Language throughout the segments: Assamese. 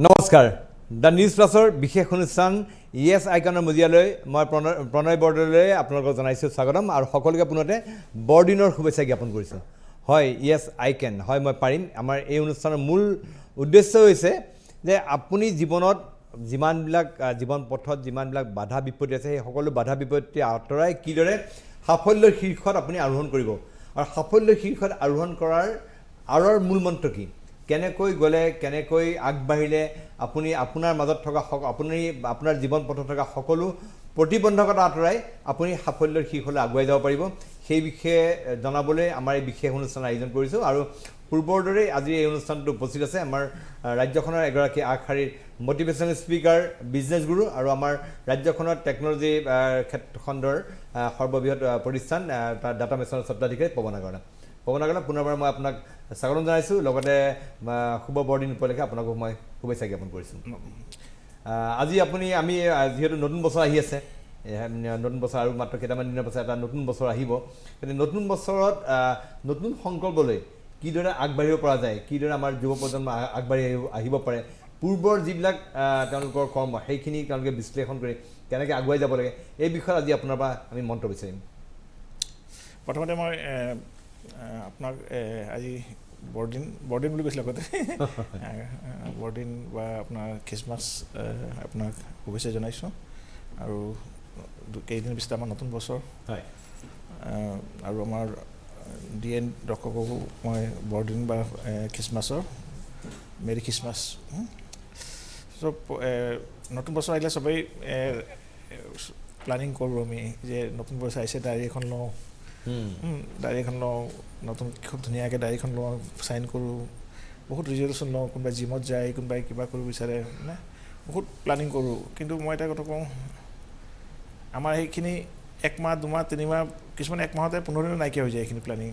নমস্কাৰ দ্য নিউজ প্লাছৰ বিশেষ অনুষ্ঠান ইয়েছ আইকনৰ মজিয়ালৈ মই প্ৰণয় বৰদলৈ আপোনালোকক জনাইছোঁ স্বাগতম আৰু সকলোকে পুনতে বৰদিনৰ শুভেচ্ছা জ্ঞাপন কৰিছোঁ হয় ইয়েছ আই কেন হয় মই পাৰিম আমাৰ এই অনুষ্ঠানৰ মূল উদ্দেশ্য হৈছে যে আপুনি জীৱনত যিমানবিলাক জীৱন পথত যিমানবিলাক বাধা বিপত্তি আছে সেই সকলো বাধা বিপত্তি আঁতৰাই কিদৰে সাফল্যৰ শীৰ্ষত আপুনি আৰোহণ কৰিব আৰু সাফল্যৰ শীৰ্ষত আৰোহণ কৰাৰ আঁৰৰ মূল মন্ত্ৰ কি কেনেকৈ গ'লে কেনেকৈ আগবাঢ়িলে আপুনি আপোনাৰ মাজত থকা আপুনি আপোনাৰ জীৱন পথত থকা সকলো প্ৰতিবন্ধকতা আঁতৰাই আপুনি সাফল্যৰ শীৰ্ষলৈ আগুৱাই যাব পাৰিব সেই বিষয়ে জনাবলৈ আমাৰ এই বিশেষ অনুষ্ঠান আয়োজন কৰিছোঁ আৰু পূৰ্বৰ দৰে আজি এই অনুষ্ঠানটো উপস্থিত আছে আমাৰ ৰাজ্যখনৰ এগৰাকী আগশাৰীৰ মটিভেশ্যনেল স্পিকাৰ বিজনেছ গুৰু আৰু আমাৰ ৰাজ্যখনৰ টেকন'লজি খণ্ডৰ সৰ্ববৃহৎ প্ৰতিষ্ঠান ডাটা মিছনৰ স্বত্বাধিকাৰী পৱন আগৰৱালা পুনৰবাৰ মই আপোনাক স্বাগতম জনাইছোঁ লগতে শুভ বৰদিন উপলক্ষে আপোনাকো মই শুভেচ্ছা জ্ঞাপন কৰিছোঁ আজি আমি যিহেতু নতুন বছৰ আহি আছে নতুন বছৰ আৰু মাত্ৰ কেইটামান দিনৰ পাছত এটা নতুন বছৰ আহিব কিন্তু নতুন বছৰত নতুন সংকল্পলৈ কিদৰে আগবাঢ়িব পৰা যায় কিদৰে আমাৰ যুৱ প্ৰজন্ম আগবাঢ়ি আহিব পাৰে পূৰ্বৰ যিবিলাক তেওঁলোকৰ কৰ্ম সেইখিনি তেওঁলোকে বিশ্লেষণ কৰি কেনেকৈ আগুৱাই যাব লাগে এই বিষয়ত আজি আপোনাৰ পৰা আমি মন্ত্ৰ বিচাৰিম প্ৰথমতে মই আপোনাক আজি বৰদিন বুলি কৈছিল আগতে বৰদিন বা আপোনাৰ খ্ৰীষ্টমাছ আপোনাক শুভেচ্ছা জনাইছোঁ আৰু কেইদিন পিছতে আমাৰ নতুন বছৰ হয় আৰু আমাৰ DN দৰ্শককো মই বৰদিন বা খ্ৰীষ্টমাছৰ মেৰি খ্ৰীষ্টমাছ চব নতুন বছৰ আহিলে চবেই প্লানিং কৰোঁ আমি যে নতুন বছৰ আহিছে ডায়েৰী এখন লওঁ নতুন খুব ধুনীয়াকৈ ডায়েৰীখন লওঁ চাইন কৰোঁ বহুত ৰিজলিউশ্যন লওঁ কোনোবাই জিমত যায় কোনোবাই কিবা কৰিব বিচাৰে মানে বহুত প্লানিং কৰোঁ কিন্তু মই এটা কথা কওঁ আমাৰ সেইখিনি 1 মাহ 2 মাহ 3 মাহ কিছুমানে 1 মাহতে 15 দিনত নাইকিয়া হৈ যায় এইখিনি প্লানিং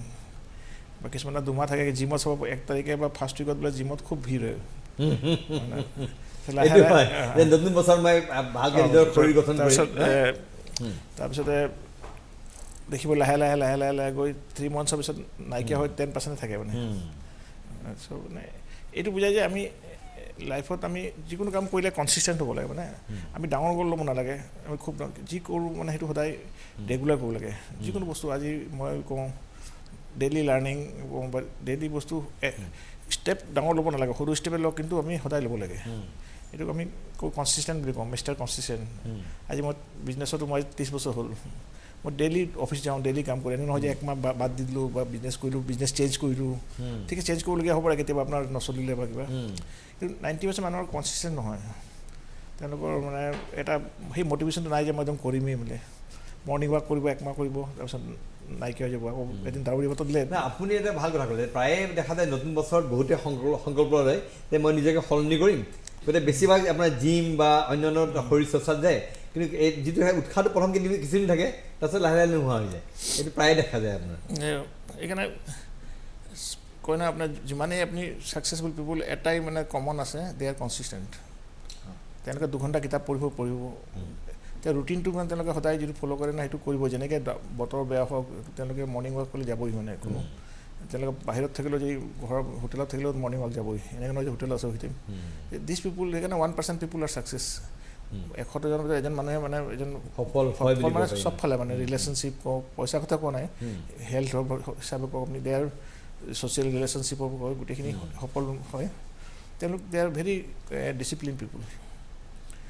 বা কিছুমানে 2 মাহ থাকে জিমত চাব 1 তাৰিখে বা ফাৰ্ষ্ট উইকত বোলে জিমত খুব ভিৰ হয় নতুন বছৰ মই ভালকৈ নিজৰ শৰীৰ গঠন তাৰপিছতে দেখিব লাহে লাহে গৈ 3 মান্থছৰ পিছত নাইকিয়া হৈ 10% থাকে মানে চ' মানে এইটো বুজায় যে আমি লাইফত আমি যিকোনো কাম কৰিলে কনচিষ্টেণ্ট হ'ব লাগে মানে আমি ডাঙৰ গ'ল ল'ব নালাগে আমি খুব যি কৰোঁ মানে সেইটো সদায় ৰেগুলাৰ কৰিব লাগে যিকোনো বস্তু আজি মই কওঁ ডেইলি লাৰ্ণিং বা ডেইলি বস্তু ষ্টেপ ডাঙৰ ল'ব নালাগে সৰু ষ্টেপে লওক কিন্তু আমি সদায় ল'ব লাগে এইটোক আমি কনচিষ্টেণ্ট বুলি কওঁ মিষ্টাৰ কনচিষ্টেণ্ট আজি মই বিজনেছতো মই 30 বছৰ হ'ল মই ডেইলি অফিচ যাওঁ ডেইলি কাম কৰোঁ এনে নহয় যে 1 মাহ বাদ দি দিলোঁ বা বিজনেছ কৰিলোঁ বিজনেছ চেঞ্জ কৰিলোঁ ঠিক আছে চেঞ্জ কৰিবলগীয়া হ'ব পাৰে কেতিয়াবা আপোনাৰ নচলিলে বা কিবা কিন্তু 90% মানুহৰ কনচিষ্টেণ্ট নহয় তেওঁলোকৰ মানে এটা সেই মটিভেশ্যনটো নাই যে মই একদম কৰিমেই মানে মৰ্ণিং ৱাক কৰিব 1 মাহ কৰিব তাৰপিছত নাইকিয়া হৈ যাব আকৌ এদিন দাউৰি বতৰত দিলে আপুনি এটা ভাল কথা ক'লে প্ৰায়ে দেখা যায় নতুন বছৰত বহুতে সংকল্প লয় যে মই নিজকে সলনি কৰিম গতিকে বেছিভাগ আপোনাৰ জিম বা অন্যান্য শৰীৰ চৰ্চাত যায় কিন্তু এই যিটো উৎসাহটো প্ৰথম কিছুদিন থাকে তাৰপিছত লাহে লাহে নোহোৱা হৈ যায় এইটো প্ৰায়ে দেখা যায় আপোনাৰ এইকাৰণে কয় না আপোনাৰ যিমানেই আপুনি ছাকচেছফুল পিপুল এটাই মানে কমন আছে দে আৰ কনচিষ্টেণ্ট তেওঁলোকে 2 ঘণ্টা কিতাপ পঢ়িব এতিয়া ৰুটিনটো মানে তেওঁলোকে সদায় যিটো ফ'ল' কৰে না সেইটো কৰিব যেনেকৈ বতৰ বেয়া হওক তেওঁলোকে মৰ্ণিং ৱাক কৰিলে যাবই মানে কোনো তেওঁলোকে বাহিৰত থাকিলেও যদি ঘৰৰ হোটেলত থাকিলেও মৰ্ণিং ৱাক যাবই এনেকৈ নহয় যে হোটেল আছে উঠিম দিছ পিপুল সেইকাৰণে 1% পিপুল আৰ ছাকচেছ 100জনৰ ভিতৰত এজন মানুহে মানে এজন সফল মানে চব ফালে মানে ৰিলেশ্যনশ্বিপ কওক পইচা কথা কোৱা নাই হেল্থৰ হিচাপে কওক আপুনি দে আৰ ছ'চিয়েল ৰিলেশ্যনশ্বিপৰ কওক গোটেইখিনি সফল হয় তেওঁলোক দে আৰ ভেৰি ডিচিপ্লিন পিপুল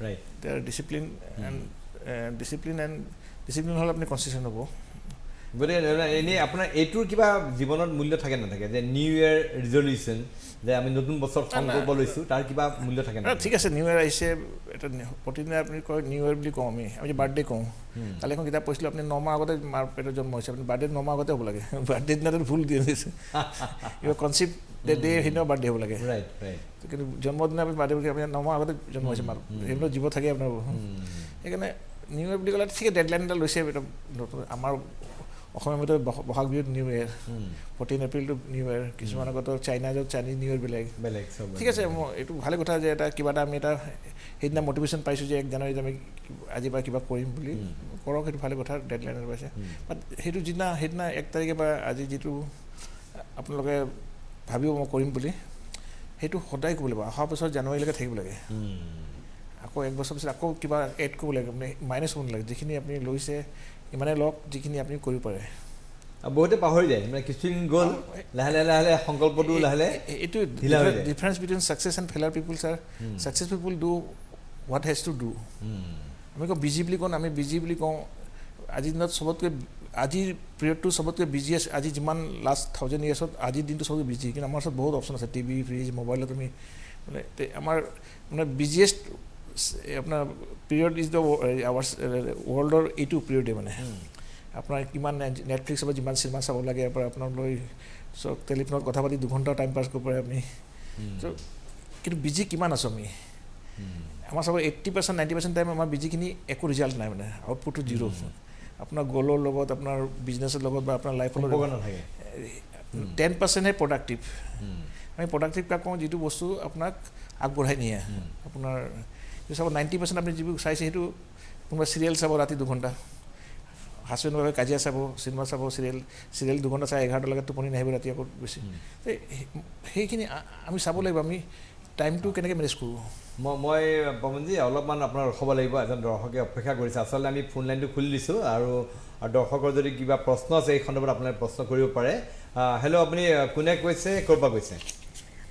ৰাইট দে আৰ ডিচিপ্লিন ডিচিপ্লিন হ'লে আপুনি কনচিষ্টেণ্ট হ'ব গতিকে এনেই আপোনাৰ এইটোৰ কিবা জীৱনত মূল্য থাকে নাথাকে যে নিউ ইয়েৰ ৰিজলিউশ্যন যে আমি নতুন বছৰ সংকল্প লৈছোঁ তাৰ কিবা মূল্য থাকে না ঠিক আছে নিউ ইয়েৰ আহিছে এটা প্ৰতিদিনে আপুনি কয় নিউ ইয়েৰ বুলি কওঁ আমি যে বাৰ্থডে কওঁ কালি এখন কিতাপ পঢ়িছিলোঁ আপুনি 9 মাহ আগতে মাৰ পেটত জন্ম হৈছে আপুনি বাৰ্থডে 9 মাহ আগতে হ'ব লাগে বাৰ্থডে দিনাটো ভুল দি দিছে কনচিপ্ট ডে সেইদিনা বাৰ্থডে হ'ব লাগে ৰাইট কিন্তু জন্মদিনা আপুনি বাৰ্থডে বুলি আপুনি 9 মাহ আগতে জন্ম হৈছে মাৰ সেইবিলাক জীৱ থাকে আপোনাৰ সেইকাৰণে নিউ ইয়েৰ বুলি ক'লে ঠিক ডেডলাইন এটা লৈছে নতুন আমাৰ অসমীয়া মতে বহাগ বিহুত নিউ ইয়েৰ 14 এপ্ৰিলটো নিউ ইয়েৰ কিছুমান আগতো চাইনাজত চাইনিজ নিউ ইয়েৰ বেলেগ ঠিক আছে মই এইটো ভালে কথা যে এটা কিবা এটা আমি এটা সেইদিনা মটিভেশ্যন পাইছোঁ যে 1 জানুৱাৰীত আমি আজি বা কিবা কৰিম বুলি কৰক সেইটো ভালে কথা ডেডলাইন পাইছে বাট সেইটো সেইদিনা 1 তাৰিখে বা আজি যিটো আপোনালোকে ভাবিব মই কৰিম বুলি সেইটো সদায় ক'ব লাগিব অহা বছৰ জানুৱাৰীলৈকে থাকিব লাগে আকৌ এক বছৰ পিছত আকৌ কিবা এড কৰিব লাগে আপুনি মাইনাছ কৰিব নালাগে যিখিনি আপুনি লৈছে ইমানে লওক যিখিনি আপুনি কৰিব পাৰে বহুতে পাহৰি যায় মানে কিছুদিন গ'ল লাহে লাহে লাহে লাহে সংকল্পটো লাহে লাহে এইটো ঢিলা হৈ যায় difference between success and failure people sir success people do what has to do আমি কওঁ বিজি বুলি কওঁ আমি বিজি বুলি কওঁ আজিৰ দিনত চবতকৈ আজিৰ পিৰিয়ডটো চবতকৈ বিজিয়েষ্ট আজি যিমান লাষ্ট 1000 ইয়াৰ্ছত আজিৰ দিনটো চবতকৈ বিজি কিন্তু আমাৰ ওচৰত বহুত অপশ্যন আছে টিভি ফ্ৰিজ মোবাইলত আমি মানে আমাৰ মানে বিজিয়েষ্ট আপোনাৰ পিৰিয়ড ইজ দ্য আৱাৰ ৱৰ্ল্ডৰ এইটো পিৰিয়ডে মানে আপোনাৰ কিমান নেটফ্লিক্সৰ যিমান চিনেমা চাব লাগে ইয়াৰ পৰা আপোনাৰ লৈ চব টেলিফোনত কথা পাতি 2 ঘণ্টা টাইম পাছ কৰিব পাৰে আপুনি চ' কিন্তু বিজি কিমান আছোঁ আমি আমাৰ চব 80% 90% টাইম আমাৰ বিজিখিনি একো ৰিজাল্ট নাই মানে আউটপুটটো জিৰ' আপোনাৰ গ'লৰ লগত আপোনাৰ বিজনেছৰ লগত বা আপোনাৰ লাইফৰ লগত নাথাকে 10%হে প্ৰডাক্টিভ আমি প্ৰডাক্টিভ কাক কওঁ যিটো বস্তু আপোনাক আগবঢ়াই নিয়ে আপোনাৰ চাব 90% আপুনি যিবোৰ চাইছে সেইটো কোনোবা চিৰিয়েল চাব ৰাতি 2 ঘণ্টা হাজবেণ্ডৰ বাবে কাজিয়া চাব চিনেমা চাব চিৰিয়েল 2 ঘণ্টা চাই 11টালৈকে টোপনি নাহিব ৰাতি আকৌ বেছি সেইখিনি আমি চাব লাগিব আমি টাইমটো কেনেকৈ মেনেজ কৰোঁ মই পৱনজী অলপমান আপোনাৰ ৰখাব লাগিব এজন দৰ্শকে অপেক্ষা কৰিছে আচলতে আমি ফোন লাইনটো খুলি দিছোঁ আৰু দৰ্শকৰ যদি কিবা প্ৰশ্ন আছে এই সন্দৰ্ভত আপোনালোকে প্ৰশ্ন কৰিব পাৰে হেল্ল' আপুনি কোনে কৈছে ক'ৰ পৰা কৈছে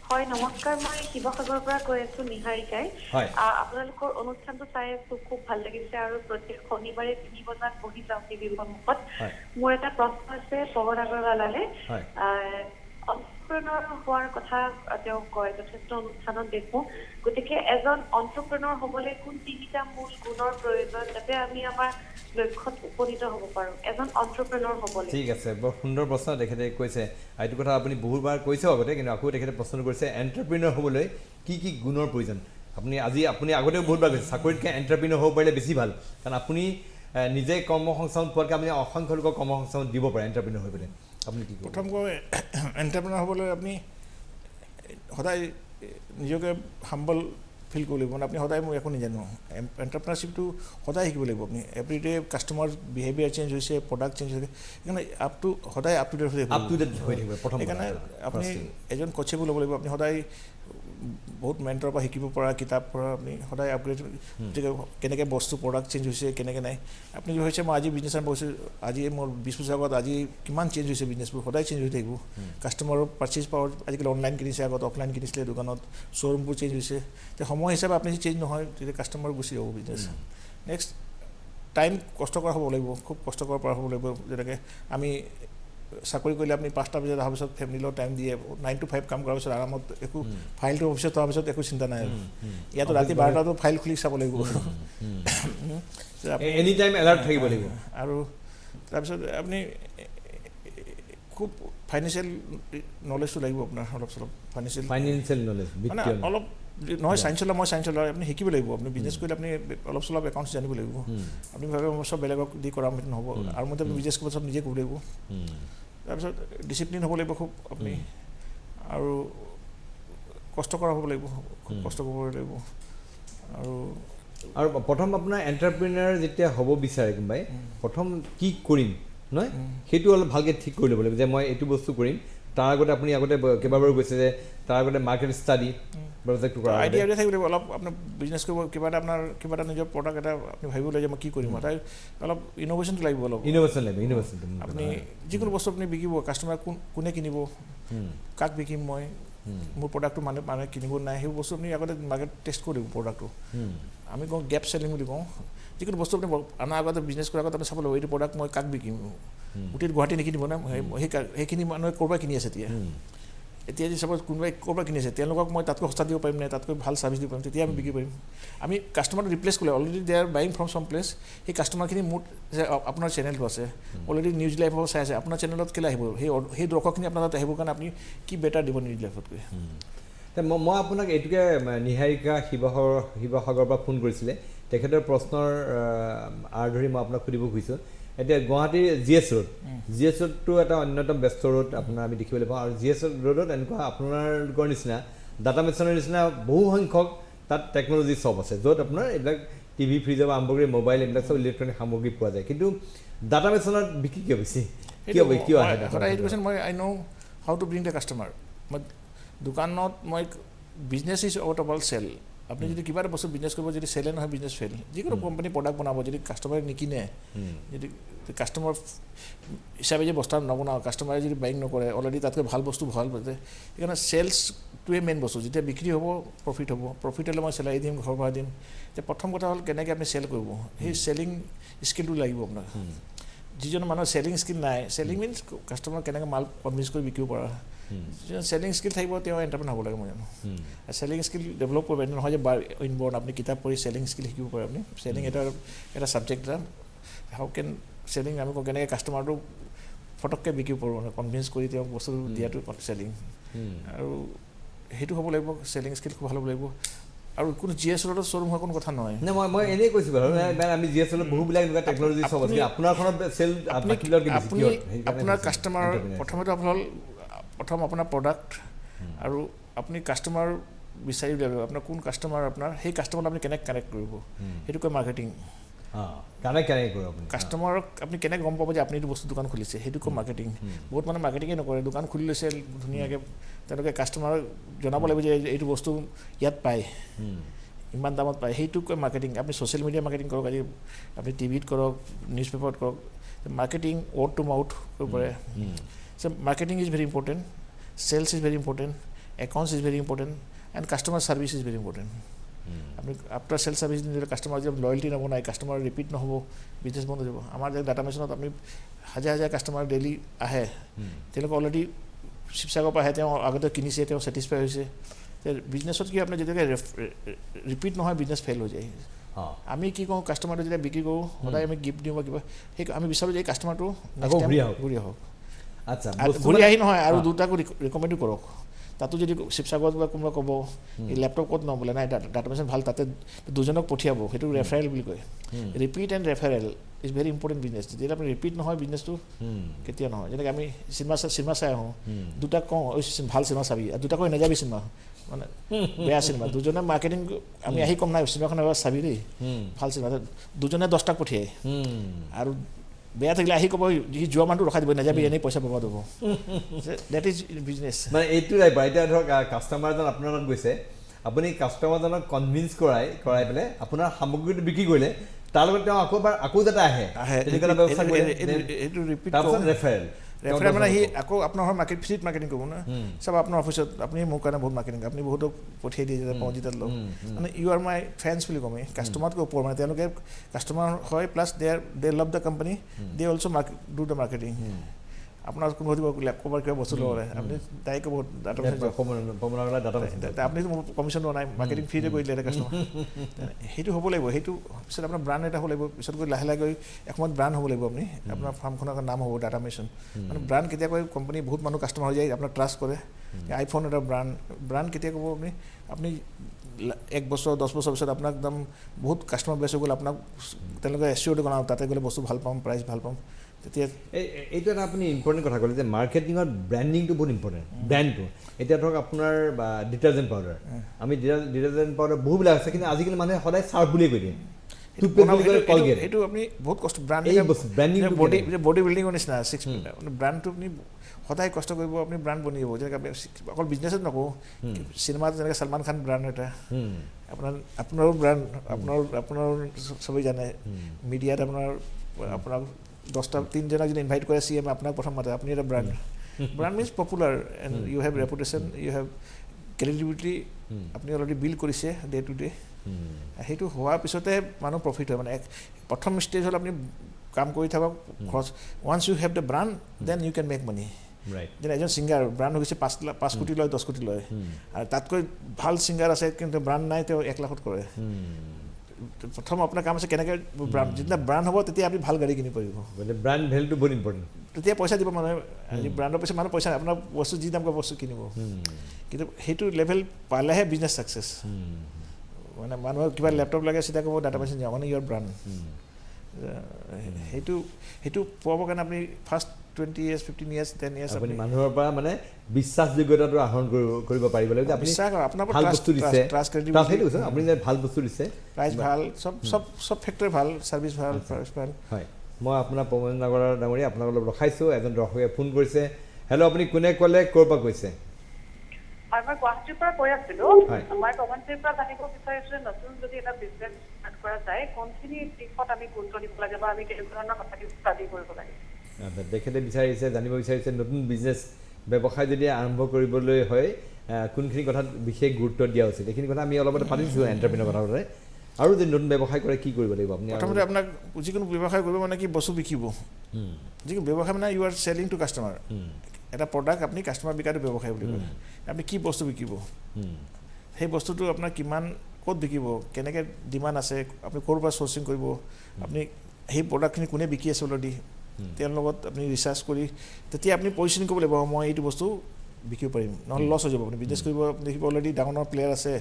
হয় নমস্কাৰ মই শিৱসাগৰৰ পৰা কৈ আছোঁ নিহাৰিকাই আপোনালোকৰ অনুষ্ঠানটো চাই আছোঁ খুব ভাল লাগিছে আৰু প্ৰত্যেক শনিবাৰে 3 বজাত বহি যাওঁ টিভিৰ সন্মুখত মোৰ এটা প্ৰশ্ন আছে পৱন আগৰৱালালে অন্ত্ৰপ্ৰেনৰ হোৱাৰ কথা তেওঁ কয় যথেষ্ট অনুষ্ঠানত দেখোঁ গতিকে এজন অন্ত্ৰপ্ৰেনৰ হ'বলৈ কোন 3টা মূল গুণৰ প্ৰয়োজন যাতে আমি আমাৰ লক্ষ্যত উপনীত হ'ব পাৰোঁ এজন অন্ত্ৰপ্ৰেনৰ হ'বলৈ ঠিক আছে বৰ সুন্দৰ প্ৰশ্ন তেখেতে কৈছে এইটো কথা আপুনি বহুবাৰ কৈছেও আগতে কিন্তু আকৌ তেখেতে প্ৰশ্ন কৰিছে এণ্টাৰপ্ৰিনৰ হ'বলৈ কি কি গুণৰ প্ৰয়োজন আপুনি আগতেও বহুতবাৰ কৈছে চাকৰিতকৈ এণ্টাৰপ্ৰিনৰ হ'ব পাৰিলে বেছি ভাল কাৰণ আপুনি নিজে কৰ্মসংস্থাপন পোৱাতকৈ আপুনি অসংখ্য লোকক কৰ্মসংস্থাপন দিব পাৰে এণ্টাৰপ্ৰিনৰ হৈ পেলাই আপুনি কি প্ৰথম কৈ এণ্টাৰপ্ৰেনাৰ হ'বলৈ আপুনি সদায় নিজকে হাম্বল ফিল কৰিব লাগিব মানে আপুনি সদায় মই একো নাজানো এণ্টাৰপ্ৰেনাৰশ্বিপটো সদায় শিকিব লাগিব আপুনি এভৰিডে কাষ্টমাৰ বিহেভিয়াৰ চেঞ্জ হৈছে প্ৰডাক্ট চেঞ্জ হৈছে সেইকাৰণে সদায় আপ টু ডেট হৈ থাকিব সেইকাৰণে আপুনি এজন কোচেবল হ'ব লাগিব আপুনি সদায় বহুত মেণ্টৰৰ পৰা শিকিব পৰা কিতাপ পঢ়া আপুনি সদায় আপগ্ৰেড কেনেকৈ বস্তু প্ৰডাক্ট চেঞ্জ হৈছে কেনেকৈ নাই আপুনি যি হৈছে মই আজি বিজনেছত বহিছোঁ আজি মোৰ 20 বছৰ আগত আজি কিমান চেঞ্জ হৈছে বিজনেছবোৰ সদায় চেঞ্জ হৈ থাকিব কাষ্টমাৰৰ পাৰ্চেজ পাৱাৰ আজিকালি অনলাইন কিনিছে আগত অফলাইন কিনিছিলে দোকানত শ্ব'ৰুমবোৰ চেঞ্জ হৈছে তেতিয়া সময় হিচাপে আপুনি চেঞ্জ নহয় তেতিয়া কাষ্টমাৰ গুচি যাব বিজনেছ নেক্সট টাইম কষ্ট কৰা হ'ব লাগিব খুব কষ্ট কৰা পৰা হ'ব লাগিব যেনেকৈ আমি চাকৰি কৰিলে আপুনি 5টা বজাত অহাৰ পিছত ফেমিলিৰ টাইম দিয়ে 9 to 5 কাম কৰাৰ পিছত আৰামত একো ফাইলটো অফিচত থোৱাৰ পিছত একো চিন্তা নাই ইয়াতো ৰাতি 12টাতো ফাইল খুলি চাব লাগিব এনি টাইম এলাৰ্ট থাকিব লাগিব আৰু তাৰপিছত আপুনি খুব ফাইনেন্সিয়েল নলেজটো লাগিব আপোনাৰ অলপ চলপ ফাইনেন্সিয়েল নলেজ মানে অলপ নহয় চাইন্সৰ মই চাইন্সৰ আপুনি শিকিব লাগিব আপুনি বিজনেছ কৰিলে আপুনি অলপ চলপ একাউণ্টছ জানিব লাগিব আপুনি ভাবে মই চব বেলেগক দি কৰা সেইটো নহ'ব আৰু মই বিজনেছ কৰিব চব নিজে কৰিব লাগিব তাৰপিছত ডিচিপ্লিন হ'ব লাগিব খুব আপুনি আৰু কষ্ট কৰা হ'ব লাগিব খুব কষ্ট কৰিব লাগিব আৰু প্ৰথম আপোনাৰ এণ্টাৰপ্ৰিনাৰ যেতিয়া হ'ব বিচাৰে কোনোবাই প্ৰথম কি কৰিম নহয় সেইটো অলপ ভালকৈ ঠিক কৰি ল'ব লাগিব যে মই এইটো বস্তু কৰিম তাৰ আগতে আপুনি কেইবাবাৰো কৈছে যে তাৰ আগতে মাৰ্কেট ষ্টাডি প্ৰজেক্টটো কৰা আইডিয়া থাকিব লাগিব অলপ আপোনাৰ বিজনেছ কৰিব কিবা এটা নিজৰ প্ৰডাক্ট এটা আপুনি ভাবিব লাগে যে মই কি কৰিম তাই অলপ ইন'ভেশ্যনটো লাগিব অলপ ইন'ভেশ্যন আপুনি যিকোনো বস্তু আপুনি বিকিব কাষ্টমাৰ কোনে কিনিব কাক বিকিম মই মোৰ প্ৰডাক্টটো মানে কিনিব নাই সেই বস্তু আপুনি আগতে মাৰ্কেট টেষ্ট কৰিব প্ৰডাক্টটো আমি কওঁ গেপ চেলিং বুলি কওঁ যিকোনো বস্তু আপুনি আনাৰ আগতে বিজনেছ কৰাৰ আগতে আপুনি চাব লাগিব এইটো প্ৰডাক্ট মই কাক বিকিম গোটেই গুৱাহাটী নিকিনিব না সেইখিনি মানুহে ক'ৰ পৰা কিনি আছে এতিয়া যদি চাপ'জ কোনোবাই ক'ৰ পৰা কিনি আছে তেওঁলোকক মই তাতকৈ সস্তা দিব পাৰিম নে তাতকৈ ভাল ছাৰ্ভিচ দিব পাৰিম তেতিয়া আমি বিক্ৰী পাৰিম আমি কাষ্টমাৰটো ৰিপ্লেচ কৰিলে already they are buying from some place সেই কাষ্টমাৰখিনি মোৰ যে আপোনাৰ চেনেলটো আছে অলৰেডি নিউজ লাইভৰ চাই আছে আপোনাৰ চেনেলত কেলৈ আহিব সেই দৰ্শকখিনি আপোনাৰ তাত আহিবৰ কাৰণে আপুনি কি বেটাৰ দিব নিউজ লাইভতকৈ মই আপোনাক এইটোকে নিহাৰিকা শিৱসাগৰৰ পৰা ফোন কৰিছিলে তেখেতৰ প্ৰশ্নৰ আঁৰ ধৰি মই আপোনাক সুধিব খুজিছোঁ এতিয়া গুৱাহাটীৰ GS ৰোডটো এটা অন্যতম ব্যস্ত ৰোড আপোনাৰ আমি দেখিবলৈ পাওঁ আৰু GS ৰোডত এনেকুৱা আপোনালোকৰ নিচিনা ডাটা মেচিনৰ নিচিনা বহু সংখ্যক তাত টেকন'লজি শ্বপ আছে য'ত আপোনাৰ এইবিলাক টিভি ফ্ৰিজৰ পৰা আৰম্ভ কৰি মোবাইল এইবিলাক চব ইলেক্ট্ৰনিক সামগ্ৰী পোৱা যায় কিন্তু ডাটা মেচিনত বিক্ৰী কিয় বেছি কিয় আহে মই I know' how to bring the customer মই দোকানত মই business is all about sell আপুনি যদি কিবা এটা বস্তু বিজনেছ কৰিব যদি চেলে নহয় বিজনেছ ফেইল যিকোনো কোম্পানী প্ৰডাক্ট বনাব যদি কাষ্টমাৰে নিকিনে যদি কাষ্টমাৰ হিচাপে যদি বস্তা নবনাওঁ কাষ্টমাৰে যদি বাইং নকৰে অলৰেডি তাতকৈ ভাল বস্তু ভাল পাইছে সেইকাৰণে চেলছটোৱে মেইন বস্তু যেতিয়া বিক্ৰী হ'ব প্ৰফিট হ'লে মই চেলাৰি দিম ঘৰ ভাড়া দিম এতিয়া প্ৰথম কথা হ'ল কেনেকৈ আপুনি চেল কৰিব সেই চেলিং স্কিলটো লাগিব আপোনাক যিজন মানুহৰ চেলিং স্কিল নাই চেলিং মিনছ কাষ্টমাৰ কেনেকৈ মাল কনভিন্স কৰি বিকিব পৰা যিজন চেলিং স্কিল থাকিব তেওঁ এণ্টাৰপ্ৰেনাৰ হ'ব লাগে মই জানো চেলিং স্কিল ডেভেলপ কৰিব নহয় যে ইনবৰ্ণ আপুনি কিতাপ পঢ়ি চেলিং স্কিল শিকিব পাৰে আপুনি চেলিং এটা ছাবজেক্ট এটা হাউ কেন চেলিং আমি কেনেকৈ কাষ্টমাৰটো ফটককৈ বিকিব পাৰোঁ মানে কনভিন্স কৰি তেওঁক বস্তুটো দিয়াটো চেলিং আৰু সেইটো হ'ব লাগিব চেলিং স্কিল খুব ভাল হ'ব লাগিব আৰু কোনো জি এছ এলৰ শ্ব'ৰুম হোৱাৰ কোনো কথা নহয় মই এনেই কৈছোঁ বাৰু আমি জি এছ এলত বহুবিলাক এনেকুৱা টেকন'লজি চব আছে আপোনাৰখনত চেল আপোনাৰ কাষ্টমাৰ প্ৰথমতে প্ৰথম আপোনাৰ প্ৰডাক্ট আৰু আপুনি কাষ্টমাৰ বিচাৰি উলিয়াব আপোনাৰ কোন কাষ্টমাৰ আপোনাৰ সেই কাষ্টমাৰক আপুনি কেনেকৈ কানেক্ট কৰিব সেইটো কয় মাৰ্কেটিং কাষ্টমাৰক আপুনি কেনেকৈ গম পাব যে আপুনি এইটো বস্তু দোকান খুলিছে সেইটো কয় মাৰ্কেটিং বহুত মানুহে মাৰ্কেটিঙে নকৰে দোকান খুলি লৈছে ধুনীয়াকৈ তেওঁলোকে কাষ্টমাৰক জনাব লাগিব যে এইটো বস্তু ইয়াত পায় ইমান দামত পায় সেইটো কয় মাৰ্কেটিং আপুনি ছ'চিয়েল মিডিয়া মাৰ্কেটিং কৰক আজি আপুনি টিভিত কৰক নিউজ পেপাৰত কৰক মাৰ্কেটিং ৱৰ্ড টু মাউথ কৰিব পাৰে so' marketing is very important sales is very important accounts is very important and customer service is very important আপুনি আফটাৰ চেল ছাৰ্ভিচ নিদিলে কাষ্টমাৰ যদি লয়েলটি নবনায় কাষ্টমাৰ ৰিপিট নহ'ব বিজনেছ বন্ধ হৈ যাব আমাৰ যে ডাটা মেচিনত আপুনি হাজাৰ কাষ্টমাৰ ডেইলি আহে তেওঁলোকে অলৰেডি শিৱসাগৰৰ পৰা আহে তেওঁ আগতে কিনিছে তেওঁ ছেটিছফাই হৈছে বিজনেছত কি আপোনাৰ যেতিয়াকৈ ৰিপিট নহয় বিজনেছ ফেইল হৈ যায় আমি কি কওঁ কাষ্টমাৰটো যেতিয়া বিক্ৰী কৰোঁ সদায় আমি গিফ্ট দিওঁ বা কিবা সেই আমি বিচাৰোঁ যে এই কাষ্টমাৰটো ঘূৰি আহক আচ্ছা ঘূৰি আহি নহয় আৰু দুটাকো ৰিকমেণ্ডো কৰক তাতো যদি শিৱসাগৰত বা কোনোবা ক'ব এই লেপটপ ক'ত ন বোলে নাই ডাটা মেচিন ভাল তাতে দুজনক পঠিয়াব সেইটো ৰেফাৰেল বুলি কয় repeat and referral is very important business যেতিয়া আপুনি ৰিপিট নহয় বিজনেছটো কেতিয়া নহয় যেনেকৈ আমি চিনেমা চাই আহোঁ দুটাক কওঁ ভাল চিনেমা চাবি আৰু দুটাক কৈ নাযাবি চিনেমা মানে বেয়া চিনেমা দুজনে মাৰ্কেটিং আমি আহি কম নাই চিনেমাখন এবাৰ চাবি দেই ভাল চিনেমা দুজনে 10টাক পঠিয়াই আৰু বেয়া থাকিলে আহি ক'ব সি যোৱা মানুহটো ৰখাই দিব নাযাবি এনেই পইচা বৰবাদ হ'ব ডেট ইজ বিজনেছ মানে এইটো লাগিব এতিয়া ধৰক কাষ্টমাৰজন আপোনাৰ লগত গৈছে আপুনি কাষ্টমাৰজনক কনভিন্স কৰাই পেলাই আপোনাৰ সামগ্ৰীটো বিক্ৰী কৰিলে তাৰ লগত তেওঁ আকৌ যাতে আহে এইটো ৰিপিট ৰেফাৰেল মানে সি আকৌ আপোনাৰ ফ্ৰীত মাৰ্কেটিং কৰিব না চব আপোনাৰ অফিচত আপুনি মোৰ কাৰণে বহুত মাৰ্কেটিং আপুনি বহুতক পঠিয়াই দিয়ে যে পঞ্জিতাত লওক মানে ইউ আৰ মাই ফেন্স বুলি ক'ম কাষ্টমাৰতকৈ ওপৰ মানে তেওঁলোকে কাষ্টমাৰ হয় plus they love the company they also' do the marketing আপোনাৰ কোনো ক'ৰবাৰ কিবা বস্তু ল'ব আপুনি তাই ক'ব আপুনি কমিশ্যন লোৱা নাই মাৰ্কেটিং ফ্ৰীতে কৰি দিলে কাষ্টমাৰ সেইটো হ'ব লাগিব সেইটো পিছত আপোনাৰ ব্ৰাণ্ড এটা হ'ব লাগিব পিছত গৈ লাহে গৈ এসময়ত ব্ৰাণ্ড হ'ব লাগিব আপুনি আপোনাৰ ফাৰ্মখনৰ নাম হ'ব ডাটা মেচিন মানে ব্ৰাণ্ড কেতিয়া কয় কোম্পানী বহুত মানুহ কাষ্টমাৰ হৈ যায় আপোনাৰ ট্ৰাষ্ট কৰে আইফোন এটা ব্ৰাণ্ড কেতিয়া ক'ব আপুনি 1 বছৰ 10 বছৰ পিছত আপোনাক একদম বহুত কাষ্টমাৰ বেছ হৈ গ'ল আপোনাক তেওঁলোকে এচিয়'ৰটো বনাওঁ তাতে গ'লে বস্তু ভাল পাম প্ৰাইচ ভাল পাম তেতিয়া এইটো এটা আপুনি ইম্পৰ্টেণ্ট কথা ক'লে যে মাৰ্কেটিঙত ব্ৰেণ্ডিংটো বহুত ইম্পৰ্টেণ্ট ব্ৰেণ্ডটো এতিয়া ধৰক আপোনাৰ ডিটাৰজেণ্ট পাউডাৰ আমি ডিটাৰজেণ্ট পাউডাৰ বহুবিলাক আছে কিন্তু আজিকালি মানুহে সদায় চাৰ্ফ বুলিয়ে কৈ দিয়ে এইটো আপুনি বহুত কষ্ট বডি বিল্ডিঙৰ নিচিনা 6 ফিট ব্ৰেণ্ডটো আপুনি সদায় কষ্ট কৰিব আপুনি ব্ৰেণ্ড বনিব যেনেকৈ অকল বিজনেছত নকওঁ চিনেমাত যেনেকৈ ছলমান খান ব্ৰেণ্ড এটা আপোনাৰো ব্ৰেণ্ড আপোনাৰ চবেই জানে মিডিয়াত আপোনাক 3জনক যদি ইনভাইট কৰে CM আপোনাক প্ৰথম মাতে আপুনি এটা brand means popular and you have reputation you have credibility আপুনি অলৰেডি বিল্ড কৰিছে ডে টু ডে সেইটো হোৱাৰ পিছতে মানুহ প্ৰফিট হয় মানে প্ৰথম ষ্টেজ হ'ল আপুনি কাম কৰি থাকক খৰচ once you have the brand then you can make money যেনে এজন ছিংগাৰ ব্ৰেণ্ড হৈ গৈছে 5 কোটি লয় 10 কোটি লয় আৰু তাতকৈ ভাল ছিংগাৰ আছে কিন্তু ব্ৰেণ্ড নাই তেওঁ 1 লাখত কৰে প্ৰথম আপোনাৰ কাম আছে কেনেকৈ ব্ৰেণ্ড যেতিয়া ব্ৰেণ্ড হ'ব তেতিয়া আপুনি ভাল গাড়ী কিনিব পাৰিব ব্ৰেণ্ড ভেলুটো বহুত ইম্পৰ্টেণ্ট তেতিয়া পইচা দিব মানুহে আজি ব্ৰেণ্ডৰ পিছত মানুহ পইচা আপোনাৰ বস্তু যি দাম বস্তু কিনিব কিন্তু সেইটো লেভেল পালেহে বিজনেছ ছাকচেছ মানে মানুহৰ কিবা লেপটপ লাগে চিধা ক'ব ডাটা মেচিন যাওঁ মানে ইয়ৰ ব্ৰেণ্ড সেইটো পোৱাৰ কাৰণে আপুনি ফাৰ্ষ্ট 20 years 15 years 10 years আপুনি মানুহৰ পৰা মানে বিশ্বাসযোগ্যতাটো আহৰণ কৰিব পাৰিব লাগিব আপুনি আপোনাৰ ভাল বস্তু দিছে ট্ৰাষ্ট ক্ৰেডিবিলিটি আপুনি যে ভাল বস্তু দিছে প্ৰাইচ ভাল সব ফেক্টৰ ভাল সাৰ্ভিস ভাল প্ৰাইচ ভাল হয় মই আপোনাৰ প্ৰমোদ নগৰ ডাঙৰীয়া আপোনাক অলপ ৰখাইছোঁ এজন দৰ্শকে ফোন কৰিছে হেল্ল' আপুনি কোনে ক'লে ক'ৰ পৰা কৈছে মই গুৱাহাটীৰ পৰা কৈ আছিলোঁ হয়। মই কমেণ্ট্ৰিৰ পৰা জানিব বিচাৰিছোঁ যে নতুন যদি এটা বিজনেছ ষ্টাৰ্ট কৰা যায় কোনখিনি দিশত আমি গুৰুত্ব দিব লাগে বা আমি কেনেকুৱা ধৰণৰ কথাখিনি ষ্টাডি কৰিব লাগে তেখেতে জানিব বিচাৰিছে নতুন বিজনেছ ব্যৱসায় যদি আৰম্ভ কৰিবলৈ হয় কোনখিনি কথাত বিশেষ গুৰুত্ব দিয়া উচিত এইখিনি কথা আমি অলপতে পাতিছোঁ এণ্টাৰপ্ৰেনৰ কথাতে আৰু যদি নতুন ব্যৱসায় কৰে কি কৰিব লাগিব আপুনি প্ৰথমতে আপোনাক যিকোনো ব্যৱসায় কৰিব মানে কি বস্তু বিকিব যিকোনো ব্যৱসায় মানে you are selling to customer এটা প্ৰডাক্ট আপুনি কাষ্টমাৰ বিকাটো ব্যৱসায় বুলি কয় আপুনি কি বস্তু বিকিব সেই বস্তুটো আপোনাৰ কিমান ক'ত বিকিব কেনেকৈ ডিমাণ্ড আছে আপুনি ক'ৰ পৰা চ'ৰ্চিং কৰিব আপুনি সেই প্ৰডাক্টখিনি কোনে বিকি আছে অলৰেডি তেওঁৰ লগত আপুনি ৰিচাৰ্চ কৰি তেতিয়া আপুনি পজিশ্যনিং কৰিব লাগিব মই এইটো বস্তু বিকিব পাৰিম নহ'লে লছ হৈ যাব আপুনি বিজনেছ কৰিব দেখিব অলৰেডি ডাঙৰ ডাঙৰ প্লেয়াৰ আছে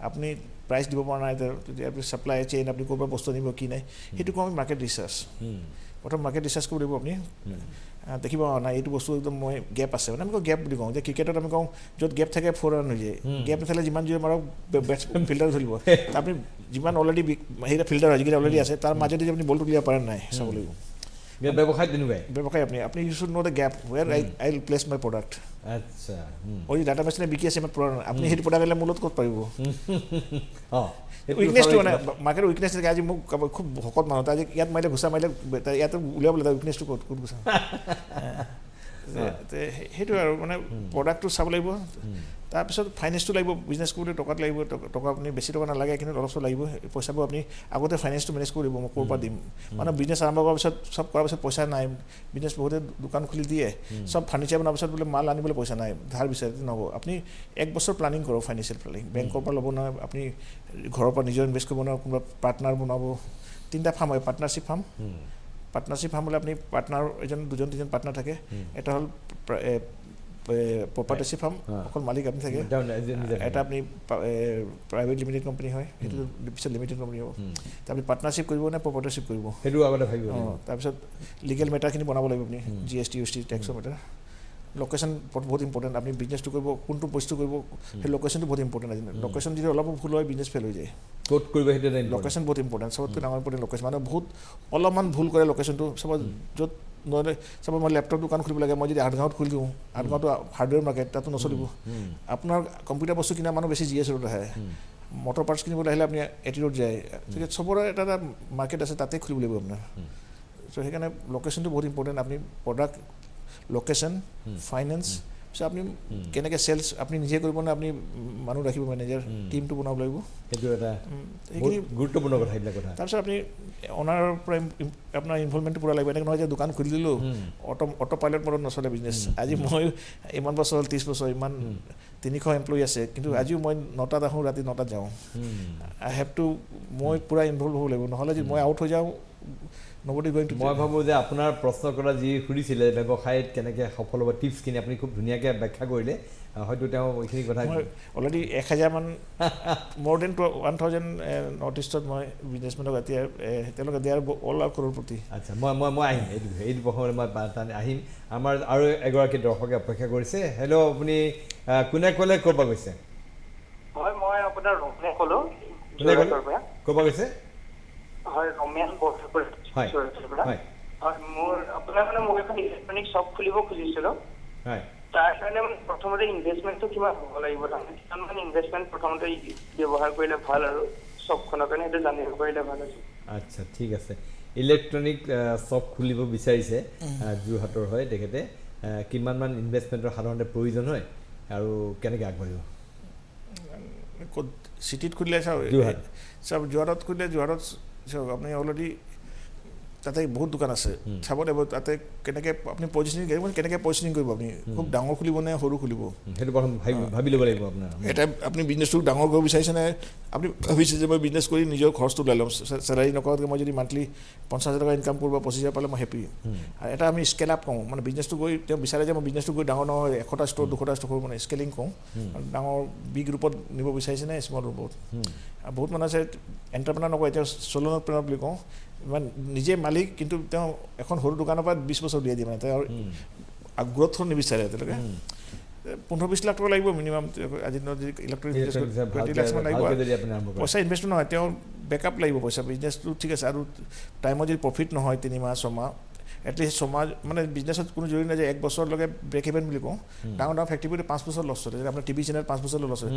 আপুনি প্ৰাইচ দিব পৰা নাই তেতিয়া আপুনি ছাপ্লাই চেইন আপুনি ক'ৰ পৰা বস্তু আনিব কি নাই সেইটো কওঁ আমি মাৰ্কেট ৰিচাৰ্চ প্ৰথম মাৰ্কেট ৰিচাৰ্চ কৰিব লাগিব আপুনি দেখিব নাই এইটো বস্তু একদম মই গেপ আছে মানে আমি কওঁ গেপ বুলি কওঁ যে ক্ৰিকেটত আমি কওঁ য'ত গেপ থাকে 4 ৰান হৈ যায় গেপ নাথাকিলে যিমান জোৰে মাৰক ফিল্ডাৰ ধৰিব আপুনি যিমান অলৰেডি সেইটা ফিল্ডাৰ হয় যিকেইটা অলৰেডি আছে তাৰ মাজেদি আপুনি বলটো ক্লিয়াৰ পাৰে নাই চাব লাগিব ব্যৱসায় তেনেকুৱাই ব্যৱসায় আপুনি you should know the gap where I will place my product আচ্ছা যদি ডাটা মেচিনে বিকি আছে ইমান পুৰণা আপুনি সেইটো প্ৰডাক্ট আনিলে মূলত ক'ত পাৰিব অঁ উইকনেছটো মানে মাৰ্কেটৰ উইকনেছ থাকে আজি মোক খুব শকত মানুহ আজি ইয়াত মাৰিলে ঘুচা মাৰিলে ইয়াতে উলিয়াবলৈ তাৰ উইকনেছটো ক'ত ঘুচা সেইটো আৰু মানে প্ৰডাক্টটো চাব লাগিব তাৰপিছত ফাইনেন্সটো লাগিব বিজনেছ কৰোঁতে টকাটো লাগিব টকা আপুনি বেছি টকা নালাগে কিন্তু অলপ চলপ লাগিব পইচাবোৰ আপুনি আগতে ফাইনেন্সটো মেনেজ কৰিব মই ক'ৰ পৰা দিম মানে বিজনেছ আৰম্ভ কৰাৰ পিছত চব কৰাৰ পিছত পইচা নাই বিজনেছ বহুতে দোকান খুলি দিয়ে চব ফাৰ্নিচাৰ বনোৱাৰ পিছত বোলে মাল আনিবলৈ পইচা নাই ধাৰ বিচাৰে নহ'ব আপুনি 1 বছৰ প্লানিং কৰক ফাইনেন্সিয়েল প্লানিং বেংকৰ পৰা ল'ব নহয় আপুনি ঘৰৰ পৰা নিজৰ ইনভেষ্ট কৰিব নহয় কোনোবা পাৰ্টনাৰ বনাব 3টা ফাৰ্ম হয় পাৰ্টনাৰশ্বিপ ফাৰ্ম হ'লে আপুনি পাৰ্টনাৰ এজন দুজন তিনিজন পাৰ্টনাৰ থাকে এটা হ'ল প্ৰপাৰ্টিশ্বিপ ফাৰ্ম অকল মালিক আপুনি থাকে এটা আপুনি প্ৰাইভেট লিমিটেড কোম্পানী হয় সেইটো পিছত লিমিটেড কোম্পানী হ'ব তাৰপিছত পাৰ্টনাৰশ্বিপ কৰিব নে প্ৰপাৰ্টিশ্বিপ কৰিব সেইটো আগতে ভাবিব তাৰপিছত লিগেল মেটাৰখিনি বনাব লাগিব আপুনি GST UST টেক্সৰ মেটাৰ লোকেশ্যন বহুত ইম্পৰ্টেণ্ট আপুনি বিজনেছটো কৰিব কোনটো বস্তু কৰিব সেই লোকেশ্যনটো বহুত ইম্পৰ্টেণ্ট আজি লোকেশ্যন যদি অলপ ভুল হয় বিজনেছ ফেইল হৈ যায় ক'ত কৰিব সেইটো লোকেশ্যন বহুত ইম্পৰ্টেণ্ট চবতকৈ ডাঙৰ ইম্পৰ্টেণ্ট লোকেশ্যন মানে বহুত অলপমান ভুল কৰে লোকেশ্যনটো চব য'ত নহ'লে চব মই লেপটপ দোকান খুলিব লাগে মই যদি 8 গাঁৱত খুলি দিওঁ 8 গাঁৱতো হাৰ্ডৱেৰ মাৰ্কেট তাতো নচলিব আপোনাৰ কম্পিউটাৰ বস্তু কিনা মানুহ বেছি GS ৰোড আহে মটৰ পাৰ্টছ কিনিবলৈ আহিলে আপুনি এটি ৰোড যায় গতিকে চবৰে এটা এটা মাৰ্কেট আছে তাতে খুলিব লাগিব আপোনাৰ চ' সেইকাৰণে লোকেশ্যনটো বহুত ইম্পৰ্টেণ্ট আপুনি প্ৰডাক্ট লোকেশ্যন ফাইনেন্স পিছত আপুনি কেনেকৈ চেলছ আপুনি নিজে কৰিব নে আপুনি মানুহ ৰাখিব মেনেজাৰ টিমটো বনাব লাগিব সেইটো এটা সেইখিনি গুৰুত্বপূৰ্ণ কথা এইবিলাক কথা তাৰপিছত আপুনি অনাৰৰ পৰা আপোনাৰ ইনভলভমেণ্টটো পূৰা লাগিব এনেকৈ নহয় যে দোকান খুলি দিলোঁ অটো পাইলট মডত নচলে বিজনেছ আজি মই ইমান বছৰ হ'ল 30 বছৰ ইমান 300 এমপ্লয়ী আছে কিন্তু আজিও মই 9টাত আহোঁ ৰাতি 9টাত যাওঁ আই হেভ টু মই পূৰা ইনভলভ হ'ব লাগিব নহ'লে যদি মই আউট হৈ যাওঁ নবডি গোইং টু মই ভাবোঁ যে আপোনাৰ প্ৰশ্ন কৰা যি সুধিছিলে ব্যৱসায়ত কেনেকৈ সফল হ'ব টিপছখিনি আপুনি খুব ধুনীয়াকৈ ব্যাখ্যা কৰিলে হয়তো তেওঁ এইখিনি কথা মই অলৰেডি 1000 মান মোৰ দেন 1000 নৰ্থ ইষ্টত মই বিজনেছমেনক এতিয়া তেওঁলোকে দিয়াৰ অল আউট কৰোৰপতি আচ্ছা মই আহিম এইটো প্ৰসংগত মই আহিম আমাৰ আৰু এগৰাকী দৰ্শকে অপেক্ষা কৰিছে হেল্ল' আপুনি কোনে ক'লে ক'ৰ পৰা কৈছে হয় মই আপোনাৰ ৰমেশ ক'লোঁ ক'ৰ পৰা কৈছে হয় ৰমেশ বৰঠাকুৰ হয় মোৰ আপোনাৰ মানে মই এখন ইলেক্ট্ৰনিক শ্বপ খুলিব খুজিছিলোঁ হয় তাৰ কাৰণে মানে প্ৰথমতে ইনভেষ্টমেণ্টটো কিমান হ'ব লাগিব তাৰমানে কিমান মানে ইনভেষ্টমেণ্ট প্ৰথমতে ব্যৱহাৰ কৰিলে ভাল আৰু শ্বপখনৰ কাৰণে সেইটো জানিব পাৰিলে ভাল আছে আচ্ছা ঠিক আছে ইলেক্ট্ৰনিক শ্বপ খুলিব বিচাৰিছে যোৰহাটৰ হয় তেখেতে কিমানমান ইনভেষ্টমেণ্টৰ সাধাৰণতে প্ৰয়োজন হয় আৰু কেনেকৈ আগবাঢ়িব ক'ত চিটিত খুলিলে চাওক যোৰহাটত খুলিলে যোৰহাটত চাওক আপুনি অলৰেডি তাতে বহুত দোকান আছে চাব লাগিব তাতে কেনেকৈ আপুনি পজিশ্যনিং কৰিব কেনেকৈ পজিশ্যনিং কৰিব আপুনি খুব ডাঙৰ খুলিব নে সৰু খুলিব সেইটো প্ৰথম ভাবি ল'ব লাগিব আপোনাৰ এটা আপুনি বিজনেছটো ডাঙৰ কৰিব বিচাৰিছেনে আপুনি ভাবিছে যে মই বিজনেছ কৰি নিজৰ খৰচটো ওলাই ল'ম চেলাৰী নকৰাকৈ মই যদি মান্থলি 50,000 টকা ইনকাম কৰিব 25,000 পালে মই হেপী আৰু এটা আমি স্কেল আপ কওঁ মানে বিজনেছটো গৈ তেওঁ বিচাৰে যে মই বিজনেছটো গৈ ডাঙৰ নহয় 100টা ষ্ট'ৰ 200টা ষ্ট'ৰ মানে স্কেলিং কওঁ ডাঙৰ বিগ ৰূপত নিব বিচাৰিছেনে স্মল ৰূপত আৰু বহুত মানুহ আছে এণ্টাৰপ্ৰেনাৰ নকয় এতিয়া চলোপ্ৰেনাৰ বুলি কওঁ ইমান নিজে মালিক কিন্তু তেওঁ এখন সৰু দোকানৰ পৰা 20 বছৰ উলিয়াই দিয়ে মানে তেওঁ গ্ৰ'থ নিবিচাৰে তেওঁলোকে 15-20 লাখ টকা লাগিব মিনিমাম আজিৰ দিনত যদি ইলেক্ট্ৰনিক 20 লাখ মান লাগিব পইচা ইনভেষ্ট নহয় তেওঁ বেকআপ লাগিব পইচা বিজনেছটো ঠিক আছে আৰু টাইমত যদি প্ৰফিট নহয় 3 মাহ 6 মাহ এটলিষ্ট সমাজ মানে বিজনেছত কোনো জৰুৰী নাই যে 1 বছৰলৈকে ব্ৰেক ইভেন বুলি কওঁ ডাঙৰ ফেক্টৰীবোৰে 5 বছৰ লছ হয় আপোনাৰ টিভি চেনেল 5 বছৰ লছ হয়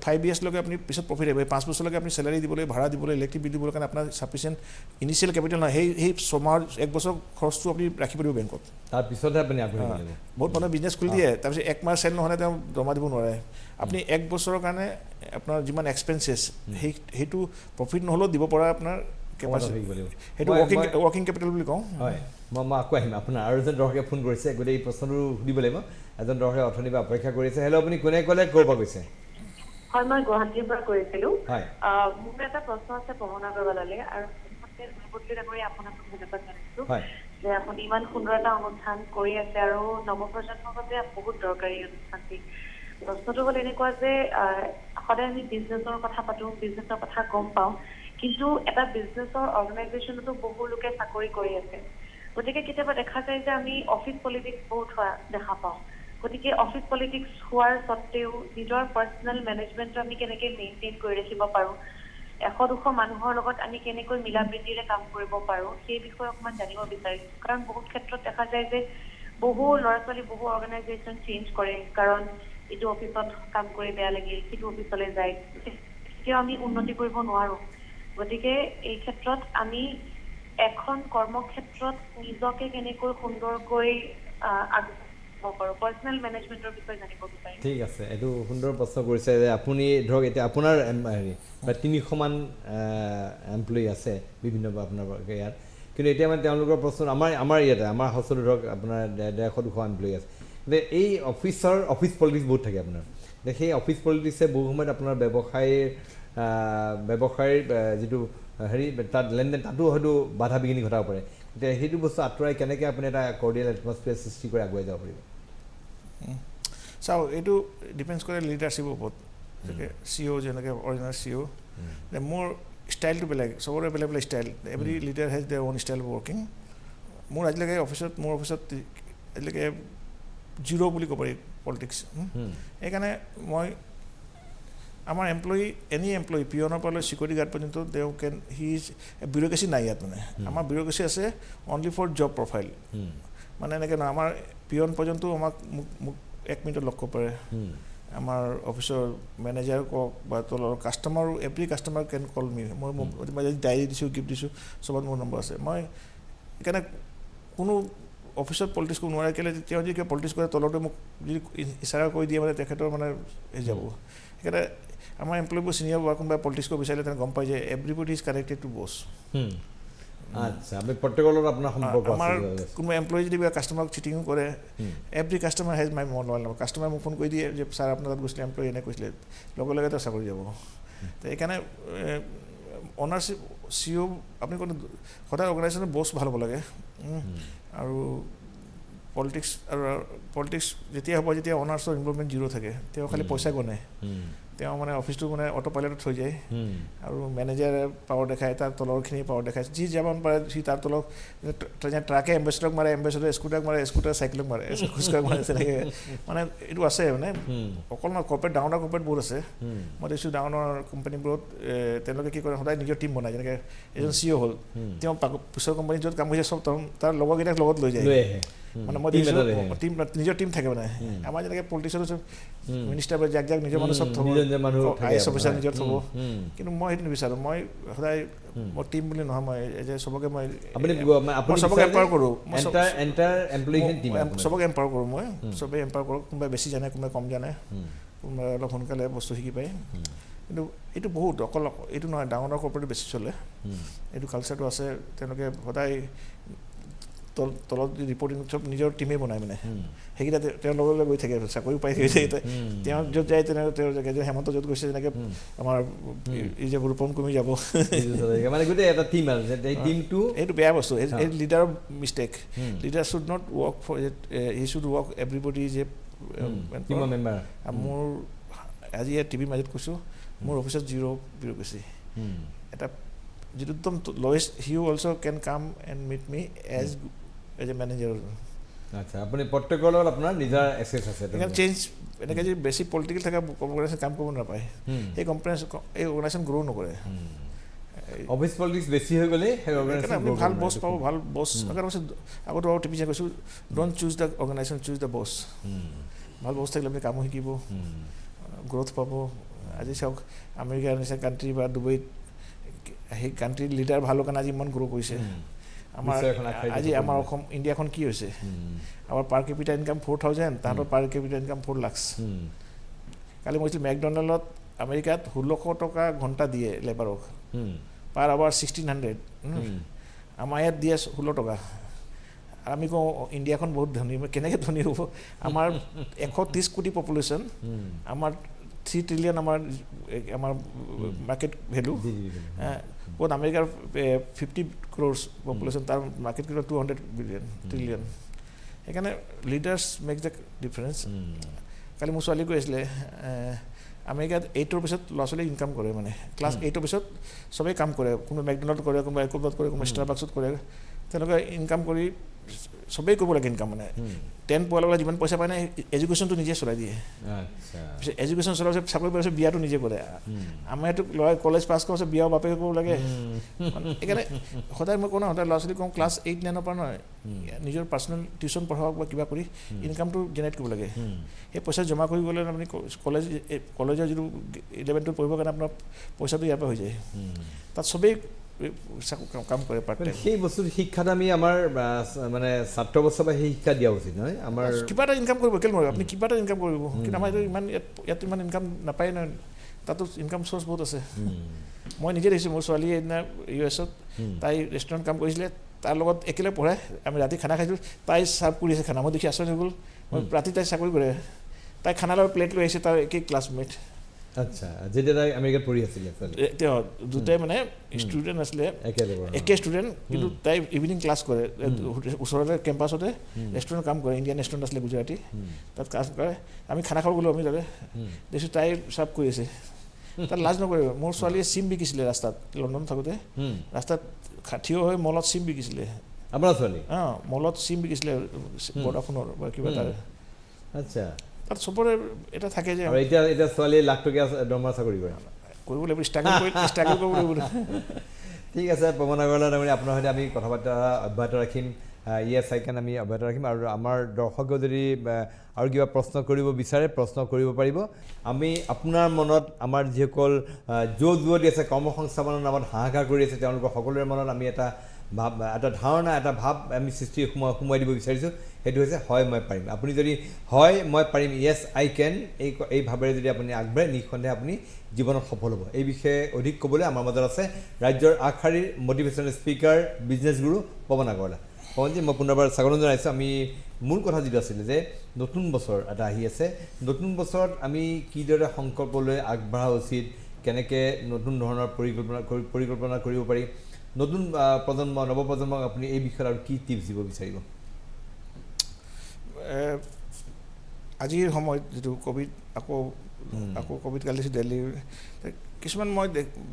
5 ইয়াৰ্ছলৈকে আপুনি পিছত প্ৰফিট আহিব 5 বছৰলৈকে আপুনি চেলাৰী দিবলৈ ভাড়া দিবলৈ ইলেক্ট্ৰিক বিল দিবলৈ কাৰণে আপোনাৰ ছাফিচিয়েণ্ট ইনিচিয়েল কেপিটেল নহয় সেই ছমাহৰ 1 বছৰ খৰচটো আপুনি ৰাখিব পাৰিব বেংকত তাৰপিছতহে আপুনি আগবাঢ়িব লাগিব বহুত মানুহে বিজনেছ খুলি দিয়ে তাৰপিছত 1 মাহ চেল নহ'লে তেওঁ জমা দিব নোৱাৰে আপুনি 1 বছৰৰ কাৰণে আপোনাৰ যিমান এক্সপেঞ্চেছ সেইটো প্ৰফিট নহ'লেও দিব পৰা আপোনাৰ কেপাচিটি সেইটো ৱৰ্কিং কেপিটেল বুলি কওঁ হয় মই আকৌ আহিম আপোনাৰ আৰু এজন দৰ্শকে ফোন কৰিছে গতিকে এই প্ৰশ্নটো সুধিব লাগিব এজন দৰ্শকে অথনিৰ পৰা অপেক্ষা কৰিছে হেল্ল' আপুনি কোনে ক'লে ক'ৰ পৰা কৈছে হয় মই গুৱাহাটীৰ পৰা কৰিছিলোঁ হয় মোৰ এটা প্ৰশ্ন আছে পঢ়না কৰিবলে আৰু আপোনাক ধন্যবাদ জনাইছোঁ যে আপুনি ইমান সুন্দৰ এটা অনুষ্ঠান কৰি আছে আৰু নৱপ্ৰজন্মৰ বাবে বহুত দৰকাৰী অনুষ্ঠানটি প্ৰশ্নটো হ'ল এনেকুৱা যে সদায় আমি বিজনেছৰ কথা পাতোঁ বিজনেছৰ কথা গম পাওঁ কিন্তু এটা বিজনেছৰ অৰ্গেনাইজেশ্যনতো বহু লোকে চাকৰি কৰি আছে গতিকে কেতিয়াবা দেখা যায় যে আমি অফিচ পলিটিক্স বহুত হোৱা দেখা পাওঁ গতিকে অফিচ পলিটিক্স হোৱাৰ স্বত্তেও নিজৰ পাৰ্চনেল মেনেজমেণ্টটো আমি কেনেকৈ মেইনটেইন কৰি ৰাখিব পাৰোঁ 100-200 মানুহৰ লগত আমি কেনেকৈ মিলা প্ৰীতিৰে কাম কৰিব পাৰোঁ সেই বিষয়ে অকণমান জানিব বিচাৰিছোঁ কাৰণ বহুত ক্ষেত্ৰত দেখা যায় যে বহু ল'ৰা ছোৱালী বহু অৰ্গেনাইজেশ্যন চেঞ্জ কৰে কাৰণ এইটো অফিচত কাম কৰি বেয়া লাগিল সিটো অফিচলৈ যায় তেতিয়াও আমি উন্নতি কৰিব নোৱাৰোঁ গতিকে এই ক্ষেত্ৰত আমি এখন কৰ্মক্ষেত্ৰত নিজকে কেনেকৈ সুন্দৰকৈ আগবাঢ়িব পাৰোঁ পাৰ্চনেল মেনেজমেণ্টৰ বিষয়ে জানিব বিচাৰিম ঠিক আছে এইটো সুন্দৰ প্ৰশ্ন কৰিছে যে আপুনি ধৰক এতিয়া আপোনাৰ হেৰি প্ৰায় 300মান এমপ্লয়ী আছে বিভিন্ন আপোনাৰ ইয়াত কিন্তু এতিয়া মানে তেওঁলোকৰ প্ৰশ্ন আমাৰ ইয়াতে আমাৰ হস্পিটেলত ধৰক আপোনাৰ 150-200 এমপ্লয়ী আছে কিন্তু এই অফিচ পলিটিক্স বহুত থাকে আপোনাৰ সেই অফিচ পলিটিক্সে বহু সময়ত আপোনাৰ ব্যৱসায়ীৰ যিটো হেৰি তাত লেনদেন তাতো হয়তো বাধা বিঘিনি ঘটাব পাৰে এতিয়া সেইটো বস্তু আঁতৰাই কেনেকৈ আপুনি এটা কৰ্ডিয়েল এটমছফিয়াৰ সৃষ্টি কৰি আগুৱাই যাব পাৰিব চাওক এইটো ডিপেণ্ডছ কৰে লিডাৰশ্বিপৰ ওপৰত যেনেকৈ CEO যেনেকৈ অৰিজিনেল CEO মোৰ ষ্টাইলটো বেলেগ চবৰে বেলেগ বেলেগ style every leader has there on style of working মোৰ আজিলৈকে মোৰ অফিচত আজিলৈকে 0 বুলি ক'ব পাৰি পলিটিক্স সেইকাৰণে মই আমাৰ এমপ্লয়ী এনি এমপ্লয়ী পিয়নৰ পৰা লৈ চিকিউৰিটি গাৰ্ড পৰ্যন্ত তেওঁ বিউৰ'ক্ৰেচি নাই ইয়াত মানে আমাৰ বিউৰ'ক্ৰেচি আছে অনলি ফৰ জব প্ৰফাইল মানে এনেকৈ নহয় আমাৰ পিয়ন পৰ্যন্ত আমাক মোক 1 মিনিটত লগ কৰিব পাৰে আমাৰ অফিচৰ মেনেজাৰ কওক বা তলৰ কাষ্টমাৰ এভৰি কাষ্টমাৰ কেন কল মি মই যদি ডায়েৰী দিছোঁ গিফ্ট দিছোঁ চবত মোৰ নম্বৰ আছে মই সেইকাৰণে কোনো অফিচত পলিটিক্স কৰিব নোৱাৰে কেলৈ তেওঁ যদি কিবা পলিটিক্স কৰে তলতে মোক যদি ইচাৰা কৰি দিয়ে মানে তেখেতৰ মানে হেৰি যাব সেইকাৰণে আমাৰ এমপ্লয়ীবোৰ চিনিয়ৰ বা কোনোবাই পলিটিক্স কৰিব বিচাৰিলে তেনে গম পায় যে এভৰিবডি ইজ কানেক্টেড টু বছ আচ্ছা আমি প্ৰত্যেকৰ লগত আপোনাৰ সম্পৰ্ক আমাৰ কোনোবা এমপ্লয়ী যদি কাষ্টমাৰক চিটিঙো কৰে every customer has my mobile number customer মোক ফোন কৰি দিয়ে যে ছাৰ আপোনাৰ তাত গৈছিলে এমপ্লয়ী এনে কৈছিলে লগে লগে তেওঁ চাকৰি যাব তো সেইকাৰণে অনাৰশ্বিপ CEO আপুনি কোনো সদায় অৰ্গেনাইজেশ্যনৰ বছ ভাল হ'ব লাগে আৰু পলিটিক্স যেতিয়া হ'ব যেতিয়া অনাৰ্ছৰ ইনভলভমেণ্ট 0 থাকে তেওঁ খালি পইচা গণে তেওঁ মানে অফিচটো মানে অটো পাইলটত থৈ যায় আৰু মেনেজাৰে পাৱাৰ দেখায় তাৰ তলৰখিনি পাৱাৰ দেখায় যি যিমান পাৰে সি তাৰ তলত ট্ৰাকে এম্বেচেডৰক মাৰে এম্বেচেডৰ স্কুটাৰক মাৰে স্কুটাৰ চাইকেলক মাৰে খোজকাঢ়ি মাৰে তেনেকৈ মানে এইটো আছে মানে অকল নহয় কৰ্পৰেট ডাঙৰ কৰ্পৰেট বহুত আছে মই দেখিছোঁ ডাঙৰ কোম্পানীবোৰত তেওঁলোকে কি কৰে সদায় নিজৰ টীম বনায় যেনেকৈ এজন CEO হ'ল তেওঁ পিছৰ কোম্পানীত য'ত কাম কৰিছে চব তাৰ লগৰকেইটাক লগত লৈ যায় মানে মই দেখিছোঁ নিজৰ টীম থাকে মানে আমাৰ যেনেকৈ পলিটিক্সতো মিনিষ্টাৰ বা যাক নিজৰ মানুহ চব থ'ব IAS অফিচাৰ নিজৰ থ'ব কিন্তু মই সেইটো নিবিচাৰোঁ মই সদায় মই টীম বুলি নহয় মই যে চবকে মই চবকে এম্পাৱাৰ কৰোঁ চবকে এম্পাৱাৰ কৰোঁ মই চবেই এম্পাৱাৰ কৰোঁ কোনোবাই বেছি জানে কোনোবাই কম জানে কোনোবাই অলপ সোনকালে বস্তু শিকি পায় কিন্তু এইটো বহুত অকল এইটো নহয় ডাঙৰ কৰ্পৰেট বেছি চলে এইটো কালচাৰটো আছে তেওঁলোকে সদায় তলত ৰিপৰ্টিং চব নিজৰ টীমেই বনায় মানে সেইকেইটা তেওঁৰ লগলৈ গৈ থাকে চাকৰি পাই থাকে তেওঁ য'ত যায় তেনেকৈ তেওঁৰ জেগা হেমন্ত য'ত গৈছে যেনেকৈ আমাৰ এই যে ৰূপম কমি যাব মানে গোটেই এটা টীম আৰু এইটো বেয়া বস্তু এই লিডাৰৰ mistake leader should not work for he should work everybody যে মোৰ আজি ইয়াত টিভিৰ মাজত কৈছোঁ মোৰ অফিচত 0 বিউৰ'ক্ৰেচি এটা যিটো একদম lowest he also' can come and meet me as a manager আচ্ছা আপুনি প্ৰত্যেকৰ লগত আপোনাৰ নিজৰ এক্সেছ আছে চেঞ্জ এনেকৈ যদি বেছি পলিটিকেল থকা অৰ্গেনাইজেশ্যন কাম কৰিব নাপায় সেই অৰ্গেনাইজেশ্যন গ্ৰ' নকৰে অফিচ পলিটিক্স বেছি হৈ গ'লে সেইকাৰণে আপুনি ভাল বছ পাব, ভাল বছ আগত আগতো আৰু টিপিছে কৈছোঁ don't choose the organisation, choose the boss. ভাল বছ থাকিলে আপুনি কামো শিকিব, গ্ৰ'থ পাব। আজি চাওক আমেৰিকাৰ নিচিনা কাণ্ট্ৰি বা ডুবাইত সেই কাণ্ট্ৰিৰ লিডাৰ ভালৰ কাৰণে আজি ইমান গ্ৰ' কৰিছে। আমাৰ আজি আমাৰ অসম ইণ্ডিয়াখন কি হৈছে, আমাৰ পাৰ কেপিটেল ইনকাম 4,000, তাহাঁতৰ পাৰ কেপিটেল ইনকাম 4 লাখ। কালি মই কৈছিলোঁ মেকডনাল্ডত আমেৰিকাত 1600 টকা ঘণ্টা দিয়ে লেবাৰক, পাৰ আৱাৰ 1600। আমাৰ ইয়াত দিয়ে 16 টকা। আমি কওঁ ইণ্ডিয়াখন বহুত ধনী, কেনেকৈ ধনী হ'ব? আমাৰ 130 কোটি পপুলেশ্যন, আমাৰ 3 ট্ৰিলিয়ন আমাৰ মাৰ্কেট ভেলু। ক'ত আমেৰিকাৰ 50 crores পপুলেশ্যন, তাৰ মাৰ্কেট ভেলু 200 ট্ৰিলিয়ন। সেইকাৰণে লিডাৰ্ছ মেক দ্য ডিফাৰেঞ্চ। কালি মোৰ ছোৱালী কৈ আছিলে আমেৰিকাত 8ৰ পিছত ল'ৰা ছোৱালী ইনকাম কৰে, মানে ক্লাছ 8ৰ পিছত চবেই কাম কৰে, কোনোবাই মেকডনাল্ড কৰে, কোনোবাই একোবাত কৰে, কোনোবাই ষ্টাৰবাক্সত কৰে। তেনেকুৱা ইনকাম কৰি চবেই কৰিব লাগে ইনকাম। মানে 10 পোৱাৰ লগে যিমান পইচা পায় নাই, এডুকেশ্যনটো নিজে চলাই দিয়ে। পিছত এডুকেশ্যন চলোৱাৰ পিছত চাকৰি পোৱাৰ পিছত বিয়াটো নিজে কৰে। আমাৰ ইয়াতো ল'ৰাই কলেজ পাছ কৰাৰ পিছত বিয়াও বাপেকে কৰিব লাগে। সেইকাৰণে সদায় মই কওঁ ন, সদায় ল'ৰা ছোৱালী কওঁ ক্লাছ 8-9ৰ পৰা নহয়, নিজৰ পাৰ্চনেল টিউশ্যন পঢ়াওক বা কিবা কৰি ইনকামটো জেনেৰেট কৰিব লাগে। সেই পইচা জমা কৰি গ'লে আপুনি কলেজৰ যিটো 11-12 পঢ়িবৰ কাৰণে আপোনাৰ পইচাটো ইয়াৰ পৰা হৈ যায়। তাত চবেই কাম কৰে পাৰ্ট টাইম। সেই বস্তুটো শিক্ষাটো আমি আমাৰ মানে ছাত্ৰ অৱস্থাৰ পৰা সেই শিক্ষা দিয়া উচিত নহয়? আমাৰ কিবা এটা ইনকাম কৰিব, কেলে নোৱাৰিব? আপুনি কিবা এটা ইনকাম কৰিব, কিন্তু আমাৰ ইয়াত ইমান ইনকাম নাপায় নহয়। তাতো ইনকাম চ'ৰ্চ বহুত আছে। মই নিজে দেখিছোঁ, মোৰ ছোৱালীয়ে এদিনা US-ত তাই ৰেষ্টুৰেণ্ট কাম কৰিছিলে, তাৰ লগত একেলগে পঢ়াই, আমি ৰাতি খানা খাইছিলোঁ, তাই ছাৰ্ভ কৰি আছে খানা। মই দেখি আচৰিত হৈ গ'ল। ৰাতি তাই চাকৰি কৰে, তাই খানা লৈ প্লেট লৈ আহিছে, তাৰ একেই ক্লাছমেট। আচ্ছা, যেতিয়া তাই আমেৰিকাত পঢ়ি আছিলে তেওঁ দুটাই মানে ষ্টুডেণ্ট আছিলে, একে ষ্টুডেণ্ট, কিন্তু তাই ইভিনিং ক্লাছ কৰে ওচৰতে কেম্পাছতে ৰেষ্টুৰেণ্ট কাম কৰে। ইণ্ডিয়ান ৰেষ্টুৰেণ্ট আছিলে গুজৰাটী, তাত ক্লাছ কৰে। আমি খানা খাব গ'লোঁ, আমি তাতে দেখিছোঁ তাই ছাৰ্ভ কৰি আছে, তাত লাজ নকৰে। মোৰ ছোৱালীয়ে চিম বিকিছিলে ৰাস্তাত, লণ্ডন থাকোঁতে ৰাস্তাত থিয় হৈ মলত চিম বিকিছিলে। আপোনাৰ ছোৱালী? মলত চিম বিকিছিলে, বৰ্ডাফোনৰ বা কিবা তাৰে। আচ্ছা, তাত চবৰে এটা থাকে যে এতিয়া ছোৱালীয়ে লাখ টকীয়া দৰমহা চাকৰি কৰে, কৰিব লাগিব, ষ্ট্ৰাগল কৰিব লাগিব। ঠিক আছে পৱন আগৰৱালা ডাঙৰীয়া, আপোনাৰ সৈতে আমি কথা বতৰা অব্যাহত ৰাখিম। ইয়েছ আই কেন আমি অব্যাহত ৰাখিম। আৰু আমাৰ দৰ্শকেও যদি আৰু কিবা প্ৰশ্ন কৰিব বিচাৰে প্ৰশ্ন কৰিব পাৰিব। আমি আপোনাৰ মনত আমাৰ যিসকল যুৱতী আছে কৰ্মসংস্থাপনৰ নামত হাহাকাৰ কৰি আছে, তেওঁলোকৰ সকলোৰে মনত আমি এটা ধাৰণা, এটা ভাৱ আমি সোমোৱাই দিব বিচাৰিছোঁ। সেইটো হৈছে হয় মই পাৰিম। আপুনি যদি হয় মই পাৰিম, ইয়েছ আই কেন, এই ভাৱেৰে যদি আপুনি আগবাঢ়ে, নিঃসন্দেহে আপুনি জীৱনত সফল হ'ব। এই বিষয়ে অধিক ক'বলৈ আমাৰ মাজত আছে ৰাজ্যৰ আগশাৰীৰ মটিভেশ্যনেল স্পীকাৰ, বিজনেছ গুৰু পৱন আগৰৱালা। পৱনজী, মই পুনৰবাৰ স্বাগতম জনাইছোঁ। আমি মূল কথা যিটো আছিলে যে নতুন বছৰ এটা আহি আছে, নতুন বছৰত আমি কিদৰে সংকল্প লৈ আগবঢ়া উচিত, কেনেকৈ নতুন ধৰণৰ পৰিকল্পনা কৰিব পাৰি, নতুন নৱপ্ৰজন্মক আপুনি এই বিষয়ত আৰু কি টিপছ দিব বিচাৰিব? আজিৰ সময়ত যিটো আকৌ ক'ভিড কালি দিল্লীৰ কিছুমান মই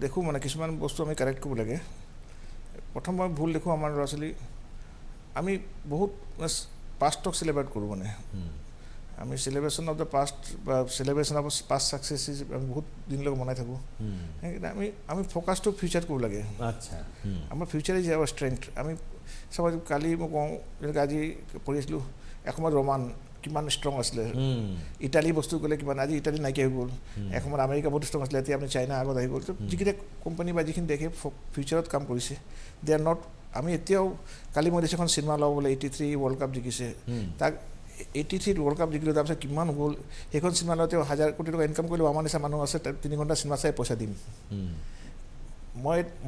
দেখোঁ, মানে কিছুমান বস্তু আমি কাৰেক্ট কৰিব লাগে। প্ৰথম মই ভুল দেখোঁ আমাৰ ল'ৰা ছোৱালী, আমি বহুত পাষ্টক চেলিব্ৰেট কৰোঁ। মানে আমি চেলিব্ৰেশ্যন অফ দ্য পাষ্ট বা চেলিব্ৰেশ্যন অফ পাষ্ট ছাকচেছ আমি বহুত দিনলৈকে মনাই থাকোঁ। সেইকাৰণে আমি ফ'কাছটো ফিউচাৰত কৰিব লাগে। আচ্ছা, আমাৰ ফিউচাৰ ইজ আৱাৰ ষ্ট্ৰেংথ। আমি চাব, কালি মই কওঁ, যেনেকৈ আজি পঢ়ি আছিলোঁ, এসময়ত ৰোমান কিমান ষ্ট্ৰং আছিলে, ইটালী বস্তু গ'লে কিমান, আজি ইটালী নাইকিয়া হৈ গ'ল। এসময়ত আমেৰিকা বহুত ষ্ট্ৰং আছিলে, এতিয়া আপুনি চাইনা আগত আহি গ'ল। যিকেইটা কোম্পানী বা যিখিনি দেশে ফিউচাৰত কাম কৰিছে, দে আৰ নট। আমি এতিয়াও কালি মই দেখিছোঁ এখন চিনেমা লওঁ বোলে 83 ৱৰ্ল্ড কাপ জিকিছে, তাক 83 ৱৰ্ল্ড কাপ জিকিলোঁ, তাৰপিছত কিমান গ'ল। সেইখন চিনেমা লওঁতে 1000 কোটি টকা ইনকাম কৰিলোঁ। আমাৰ নিচিনা মানুহ আছে 3 ঘণ্টা চিনেমা চাই পইচা দিম।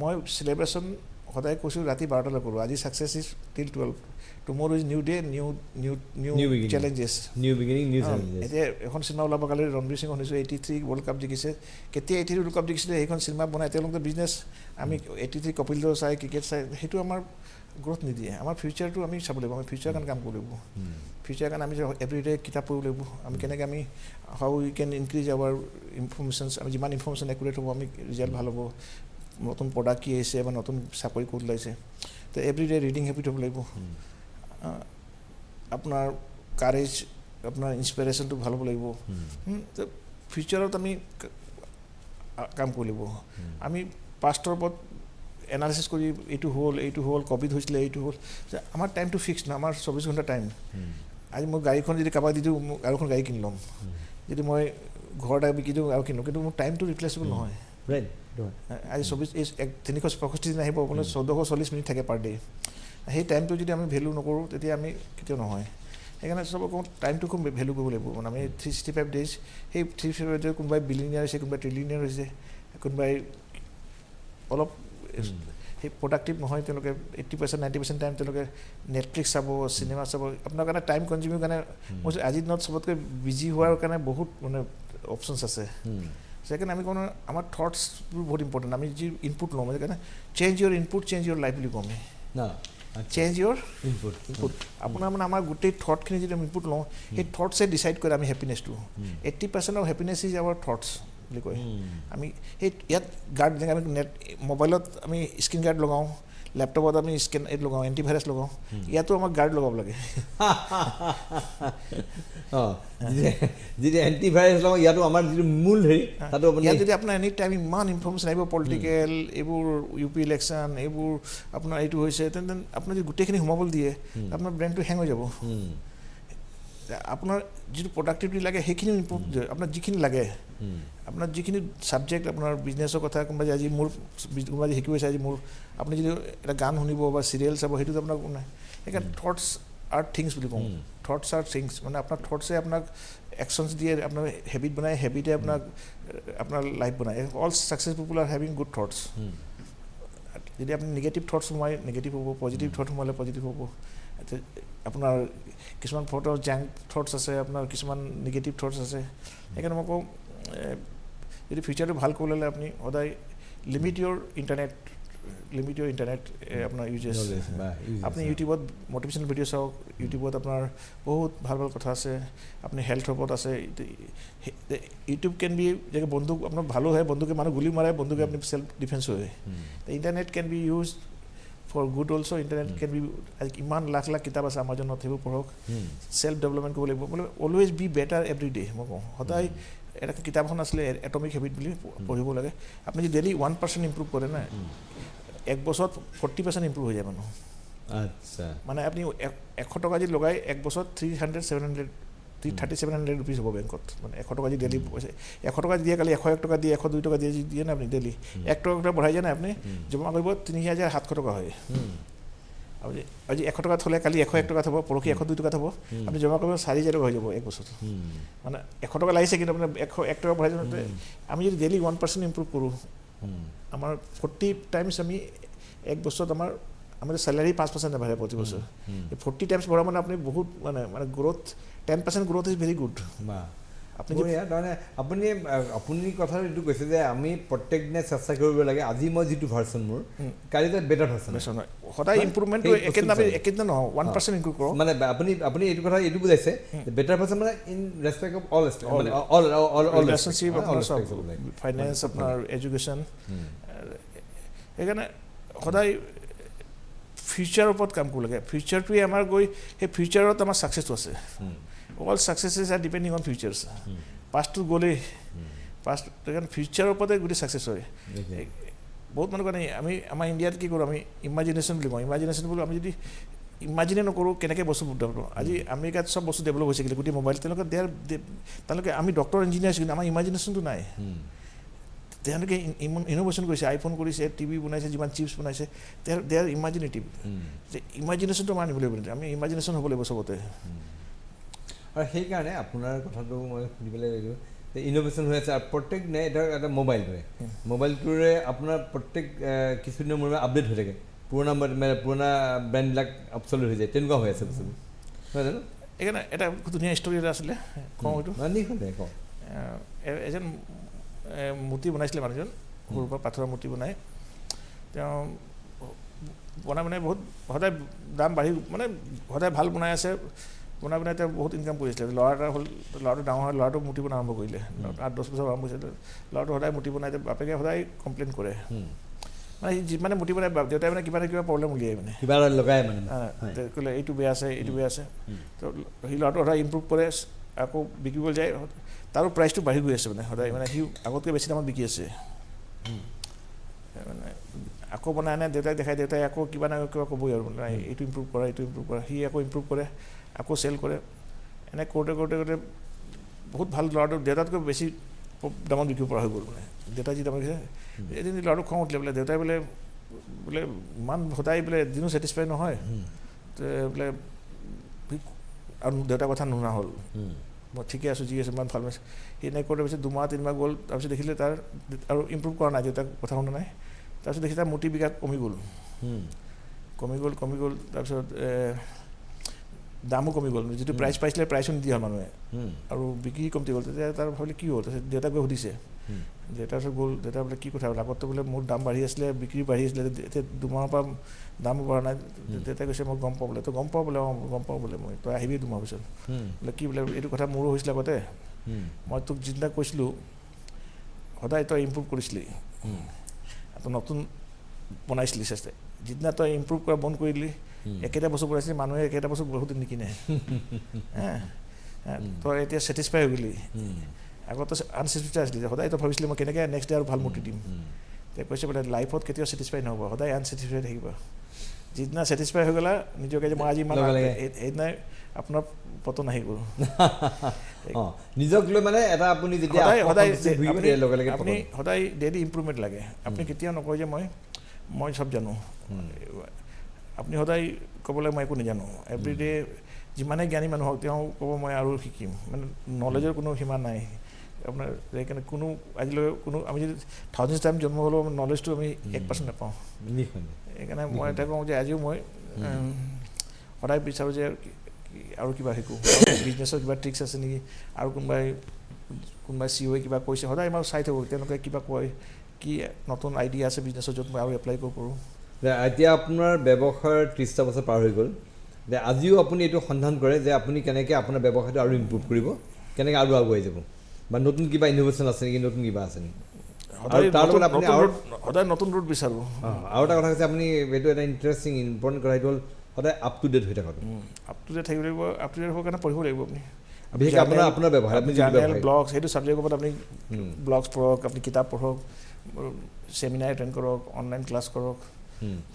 মই চেলিব্ৰেশ্যন সদায় কৈছোঁ ৰাতি 12টালৈ কৰোঁ। আজি ছাকচেছ ইজ টিল 12, টুমৰো is new day, new challenges. এতিয়া এখন চিনেমা ওলাব, কালি ৰণবীৰ সিং শুনিছোঁ 83 ৱৰ্ল্ড কাপ জিকিছে। কেতিয়া 83 ৱৰ্ল্ড কাপ জিকিছিলে সেইখন চিনেমা বনাই তেওঁলোকে বিজনেছ। আমি 83 কপিল দেৱ চাই, ক্ৰিকেট চাই, সেইটো আমাৰ গ্ৰ'থ নিদিয়ে। আমাৰ ফিউচাৰটো আমি চাব লাগিব, আমি ফিউচাৰৰ কাৰণে কাম কৰিব লাগিব। ফিউচাৰৰ কাৰণে আমি এভৰিডে কিতাপ পঢ়িব লাগিব। আমি কেনেকৈ আমি হাউ উই কেন ইনক্ৰিজ আৱাৰ ইনফৰ্মেশ্যনছ, আমি যিমান ইনফৰ্মেশ্যন একুৰেট হ'ব, আমি ৰিজাল্ট ভাল হ'ব। নতুন প্ৰডাক্ট কি আহিছে বা নতুন চাকৰি ক'ত ওলাইছে, তো এভৰিডে ৰিডিং হেবিট হ'ব লাগিব। আপোনাৰ কাৰেজ, আপোনাৰ ইনস্পিৰেশ্যনটো ভাল হ'ব লাগিব। তো ফিউচাৰত আমি কাম কৰিব লাগিব। আমি পাষ্টৰ ওপৰত এনালাইচিছ কৰি এইটো হ'ল ক'ভিড হৈছিলে এইটো হ'ল আমাৰ টাইমটো ফিক্স নহয় আমাৰ 24 ঘণ্টা টাইম আজি মোৰ গাড়ীখন যদি কাৰোবাক দি দিওঁ আৰু এখন গাড়ী কিনি ল'ম যদি মই ঘৰ এটা বিকি দিওঁ আৰু কিনো কিন্তু মোৰ টাইমটো ৰিপ্লেচেবল নহয় আজি 365 দিন আহিব আপোনাৰ 1440 মিনিট থাকে পাৰ ডে সেই টাইমটো যদি আমি ভেলু নকৰোঁ তেতিয়া আমি কেতিয়াও নহয় সেইকাৰণে চবক টাইমটো খুব ভেলু কৰিব লাগিব মানে আমি 365 ডেইজ সেই 365 ডেইজ কোনোবাই বিলিনিয়াৰ হৈছে কোনোবাই ট্ৰিলিনিয়াৰ হৈছে কোনোবাই অলপ সেই প্ৰডাক্টিভ নহয় তেওঁলোকে 80% 90% টাইম তেওঁলোকে নেটফ্লিক্স চাব চিনেমা চাব আপোনাৰ কাৰণে টাইম কনজিউমিং কাৰণে মই আজিৰ দিনত চবতকৈ বিজি হোৱাৰ কাৰণে বহুত মানে অপশ্যনছ আছে সেইকাৰণে আমি কোনো আমাৰ থটছবোৰ বহুত ইম্পৰ্টেণ্ট আমি যি ইনপুট লওঁ সেইকাৰণে change your input change your life বুলি কওঁ আমি চেঞ্জ ইয়ৰ ইনপুট আপোনাৰ মানে আমাৰ গোটেই থটখিনি যদি আমি ইনপুট লওঁ সেই থটছে ডিচাইড কৰে আমি হেপিনেছটো 80% of happiness is our thoughts বুলি কয় আমি সেই ইয়াত গাৰ্ড যেনেকৈ আমি নেট মোবাইলত আমি স্ক্ৰীণ গাৰ্ড লগাওঁ লেপটপত আমি স্ক্ৰীণ এইটো লগাওঁ এণ্টিভাইৰাছ লগাওঁ ইয়াতো আমাক গাৰ্ড লগাব লাগে যিটো এণ্টিভাইৰাছ লগাওঁ ইয়াতো আমাৰ যিটো মূল হেৰি তাতো ইয়াত যদি আপোনাৰ এনি টাইম ইমান ইনফৰ্মেশ্যন আহিব পলিটিকেল এইবোৰ UP ইলেকশ্যন এইবোৰ আপোনাৰ এইটো হৈছে তেন্তে আপোনাৰ যদি গোটেইখিনি সোমাবলৈ দিয়ে আপোনাৰ ব্ৰেইনটো হেং হৈ যাব আপোনাৰ যিটো প্ৰডাক্টিভিটি লাগে সেইখিনি ইম্প্ৰুভ আপোনাৰ যিখিনি লাগে আপোনাৰ যিখিনি ছাবজেক্ট আপোনাৰ বিজনেছৰ কথা কোনোবাই আজি মোৰ কোনোবাই শিকি আছে আজি মোৰ আপুনি যদি এটা গান শুনিব বা চিৰিয়েল চাব সেইটোতো আপোনাক নাই সেইকাৰণে থটছ আৰ থিংছ বুলি কওঁ থটছ আৰ থিংছ মানে আপোনাৰ থটছে আপোনাক একশ্যনছ দিয়ে আপোনাৰ হেবিট বনায় হেবিটে আপোনাক আপোনাৰ লাইফ বনায় অল ছাকচেছ পিপল আৰ হেভিং গুড থটছ যদি আপুনি নিগেটিভ থটছ সোমাই নিগেটিভ হ'ব পজিটিভ থট সোমালে পজিটিভ হ'ব আপোনাৰ কিছুমান জাংক থটছ আছে আপোনাৰ কিছুমান নিগেটিভ থটছ আছে সেইকাৰণে মই কওঁ যদি ফিউচাৰটো ভাল কৰিবলৈ হ'লে আপুনি সদায় লিমিট ইয়ৰ ইণ্টাৰনেট আপোনাৰ ইউজেছ আপুনি ইউটিউবত মটিভেশ্যনেল ভিডিঅ' চাওক ইউটিউবত আপোনাৰ বহুত ভাল ভাল কথা আছে আপুনি হেল্থৰ ওপৰত আছে ইউটিউব কেন বি যেনেকৈ বন্দুক আপোনাৰ ভালো হয় বন্দুকে মানুহ গুলি মাৰে বন্দুকে আপুনি চেল্ফ ডিফেন্স হয় internet can be use for good also' internet can be ইমান লাখ কিতাপ আছে আমাজনত সেইবোৰ পঢ়ক চেল্ফ ডেভেলপমেণ্ট কৰিব লাগিব মানে always be better every day মই কওঁ সদায় এটা কিতাপ এখন আছিলে এটমিক হেবিট বুলি পঢ়িব লাগে আপুনি যদি ডেইলি 1% ইম্প্ৰুভ কৰে না এক বছৰত 40% ইম্প্ৰুভ হৈ যায় মানুহ আচ্ছা মানে আপুনি 100 টকা যদি লগাই এক বছৰত 3700 ৰুপিজ হ'ব বেংকত মানে 100 টকা যদি ডেইলি 100 টকা দিয়ে কালি 101 টকা দিয়ে 102 টকা দিয়ে না আপুনি ডেইলি 1 টকা বঢ়াই যায় না আপুনি জমা কৰিব 3700 টকা হয় আজি 100 টকা থ'লে কালি 101 টকা থ'ব পৰহি 102 টকা থ'ব আপুনি জমা কৰিব 4000 টকা হৈ যাব এক বছৰত মানে 100 টকা লাগিছে কিন্তু আপোনাৰ 101 টকা বঢ়াই যাওঁতে আমি যদি ডেইলি 1% ইম্প্ৰুভ কৰোঁ আমাৰ 40 টাইমছ আমি এক বছৰত আমাৰ চেলাৰী 5% বাঢ়ে প্ৰতি বছৰ 40 টাইমছ বঢ়া মানে আপুনি বহুত মানে growth 10% growth is very good আপুনি কথাটো এইটো কৈছে যে আমি প্ৰত্যেক দিনে চেষ্টা কৰিব লাগে আজি মই যিটো ভাৰ্চন মোৰ কালি বেটাৰ ভাৰ্চন হয় সদায় ইম্প্ৰুভমেণ্টটো একেদিনা নহয় 1% ইম্প্ৰুভ কৰক মানে আপুনি এইটো কথা এইটো বুজাইছে বেটাৰ ভাৰ্চন মানে in respect of all relationship finance আপোনাৰ এডুকেশ্যন সেইকাৰণে সদায় ফিউচাৰৰ ওপৰত কাম কৰিব লাগে ফিউচাৰটোৱে আমাৰ গৈ সেই ফিউচাৰত আমাৰ ছাকচেছটো আছে all successes are depending on futures পাষ্টটো গ'লেই পাষ্ট সেইকাৰণে ফিউচাৰৰ ওপৰতে গোটেই ছাকচেছ হয় বহুত মানুহ কাৰণে আমি আমাৰ ইণ্ডিয়াত কি কৰোঁ আমি ইমাজিনেশ্যন বুলি কওঁ ইমাজিনেশ্যন বুলি আমি যদি ইমাজিনে নকৰোঁ কেনেকৈ বস্তু ডেভেলপ আজি আমেৰিকাত চব বস্তু ডেভেলপ হৈছে গোটেই মোবাইল তেওঁলোকে আমি ডক্টৰ ইঞ্জিনিয়াৰ কিন্তু আমাৰ ইমাজিনেশ্যনটো নাই তেওঁলোকে ইন'ভেশ্যন কৰিছে আইফোন কৰিছে টিভি বনাইছে যিমান চিপছ বনাইছে দে আৰ ইমাজিনেটিভ যে ইমাজিনেশ্যনটো আমাৰ আনিব লাগিব আমি ইমাজিনেশ্যন হ'ব লাগিব চবতে আৰু সেইকাৰণে আপোনাৰ কথাটো মই সুধিবলৈ লাগিব যে ইন'ভেশ্যন হৈ আছে আৰু প্ৰত্যেক দিনে এটা মোবাইল হয় মোবাইলটোৰে আপোনাৰ প্ৰত্যেক কিছুদিনৰ মূৰে আপডেট হৈ থাকে পুৰণা ব্ৰেণ্ডবিলাক অবচলেট হৈ যায় তেনেকুৱা হৈ আছে বস্তুবোৰ নহয় জানো সেইকাৰণে এটা ধুনীয়া ষ্টৰি এটা আছিলে কওঁ এইটো কওঁ এজন মূৰ্তি বনাইছিলে মানুহজন সৰুৰ পৰা পাথৰৰ মূৰ্তি বনাই তেওঁ বনাই বহুত সদায় দাম বাঢ়ি মানে সদায় ভাল বনাই আছে বনাই তেওঁ বহুত ইনকাম কৰিছিলে ল'ৰাটো ডাঙৰ হয় ল'ৰাটো মূৰ্তি বনাই আৰম্ভ কৰিলে 8-10 বছৰ আৰম্ভ কৰিছিলে ল'ৰাটো সদায় মূৰ্তি বনাই বাপেকে সদায় কমপ্লেইন কৰে মানে যিমানে মূৰ্তি বনাই দেউতাই মানে কিবা প্ৰব্লেম উলিয়াই মানে কিবা লগাই মানে ক'লে এইটো বেয়া আছে তো সি ল'ৰাটো সদায় ইম্প্ৰুভ কৰে আকৌ বিকিবলৈ যায় তাৰো প্ৰাইচটো বাঢ়ি গৈ আছে মানে সদায় মানে সি আগতকৈ বেছি দামত বিকি আছে মানে আকৌ বনাই আনে দেউতাই দেখাই, দেউতাই আকৌ কিবা না কিবা ক'বই আৰু নাই এইটো ইম্প্ৰুভ কৰা, এইটো ইম্প্ৰুভ কৰা, সি আকৌ ইম্প্ৰুভ কৰে, আকৌ চেল কৰে, এনে কৰোঁতে কৰোঁতে কৰোঁতে বহুত ভাল ল'ৰাটো দেউতাতকৈ বেছি দামত বিকিব পৰা হৈ গ'ল মানে। দেউতাই যি দামত দিছে এদিন ল'ৰাটো খং উঠিলে বোলে, দেউতাই বোলে ইমান সদায় বোলে এদিনো ছেটিছফাই নহয়, বোলে আৰু দেউতাৰ কথা নুশুনা হ'ল, মই ঠিকে আছোঁ যি আছোঁ ইমান ভাল পাইছোঁ, সি এনেকৈ কৰোঁতে পিছত 2 মাহ 3 মাহ গ'ল, তাৰপিছত দেখিলে তাৰ আৰু ইম্প্ৰুভ কৰা নাই, দেউতাক কথা শুনা নাই, তাৰপিছত দেখিলে তাৰ মুটি বিঘা কমি গ'ল, তাৰপিছত দামো কমি গ'ল, যিটো প্ৰাইচ পাইছিলে প্ৰাইচো নিদিয়া হ'ল মানুহে, আৰু বিক্ৰী কমতি গ'ল। তেতিয়া তাৰ ভাবিলে কি হ'ল, তাৰপিছত দেউতাক গৈ সুধিছে, দেউতাৰ ওচৰত গ'ল, দেউতা বোলে কি কথা হ'ল, আগতে বোলে মোৰ দাম বাঢ়ি আছিলে, বিক্ৰী বাঢ়ি আছিলে, এতিয়া 2 মাহৰ পৰা দামো বঢ়া নাই। দেউতাই কৈছে মই গম পাওঁ বোলে, তই গম পাওঁ বোলে, অঁ গম পাওঁ বোলে, মই তই আহিবি 2 মাহৰ পিছত। বোলে কি বোলে, এইটো কথা মোৰো হৈছিলে আগতে, মই তোক যিদিনা কৈছিলোঁ সদায় তই ইম্প্ৰুভ কৰিছিলি, তই নতুন বনাইছিলি চেষ্টা, যিদিনা তই ইম্প্ৰুভ কৰা বন্ধ কৰি দিলি, একেটা বস্তু বনাইছিলি, মানুহে একেটা বস্তু বহুত নিকিনে, তই এতিয়া ছেটিছফাই হৈ গ'লি, আগতে আনছেটিছফাই আছিলি, সদায় তই ভাবিছিলি মই কেনেকৈ নেক্সট ডে আৰু ভাল মূৰ্তি দিম। তেওঁ কৈছে বোলে লাইফত কেতিয়াও ছেটিছফাই নহ'ব, সদায় আনছেটিছফাই থাকিব। যিদিনা ছেটিছফাই হৈ গ'লা নিজকে যে মই আজি ইমান, সেইদিনাই আপোনাৰ পতন আহি গ'ল। নিজক লৈ মানে এটা আপুনি যেতিয়া আপুনি সদায় ডেইলি ইম্প্ৰুভমেণ্ট লাগে। আপুনি কেতিয়াও নকয় যে মই চব জানো, আপুনি সদায় ক'বলৈ মই একো নাজানো। এভৰিডে যিমানেই জ্ঞানী মানুহ হওক তেওঁ ক'ব মই আৰু শিকিম, মানে নলেজৰ কোনো সীমা নাই আপোনাৰ। সেইকাৰণে কোনো আজিলৈ আমি যদি 1000 টাইম জন্ম হ'লেও নলেজটো আমি 1% নাপাওঁ। সেইকাৰণে মই এটা কওঁ যে আজিও মই সদায় বিচাৰোঁ যে আৰু কিবা শিকোঁ, বিজনেছৰ কিবা ট্ৰিক্স আছে নেকি, আৰু কোনোবাই CEO কিবা কৈছে সদায় মই চাই থাকোঁ, তেওঁলোকে কিবা কয়, কি নতুন আইডিয়া আছে বিজনেছৰ য'ত মই আৰু এপ্লাই কৰিব পাৰোঁ। এতিয়া আপোনাৰ ব্যৱসায়ৰ 30টা বছৰ পাৰ হৈ গ'ল, যে আজিও আপুনি এইটো সন্ধান কৰে যে আপুনি কেনেকৈ আপোনাৰ ব্যৱসায়টো আৰু ইম্প্ৰুভ কৰিব, কেনেকৈ আৰু আগুৱাই যাব, বা নতুন কিবা ইনোভেশ্যন আছে নেকি, নতুন কিবা আছে নেকি? সদায় নতুন ৰুট বিচাৰোঁ। আৰু এটা কথা কৈছে আপুনি, এইটো এটা ইণ্টাৰেষ্টিং ইম্পৰ্টেণ্ট কথা, এইটো হ'ল সদায় আপ টু ডেট হৈ থকাটো। আপ টু ডেট থাকিব লাগিব, আপ টু ডেট হোৱাৰ কাৰণে পঢ়িব লাগিব আপুনি। বিশেষকৈ আপোনাৰ ব্যৱসায়, আপুনি জাৰ্নেল, ব্লগ, সেইটো ছাবজেক্টৰ ওপৰত আপুনি ব্লগছ পঢ়ক, আপুনি কিতাপ পঢ়ক, ছেমিনাৰ এটেণ্ড কৰক, অনলাইন ক্লাছ কৰক,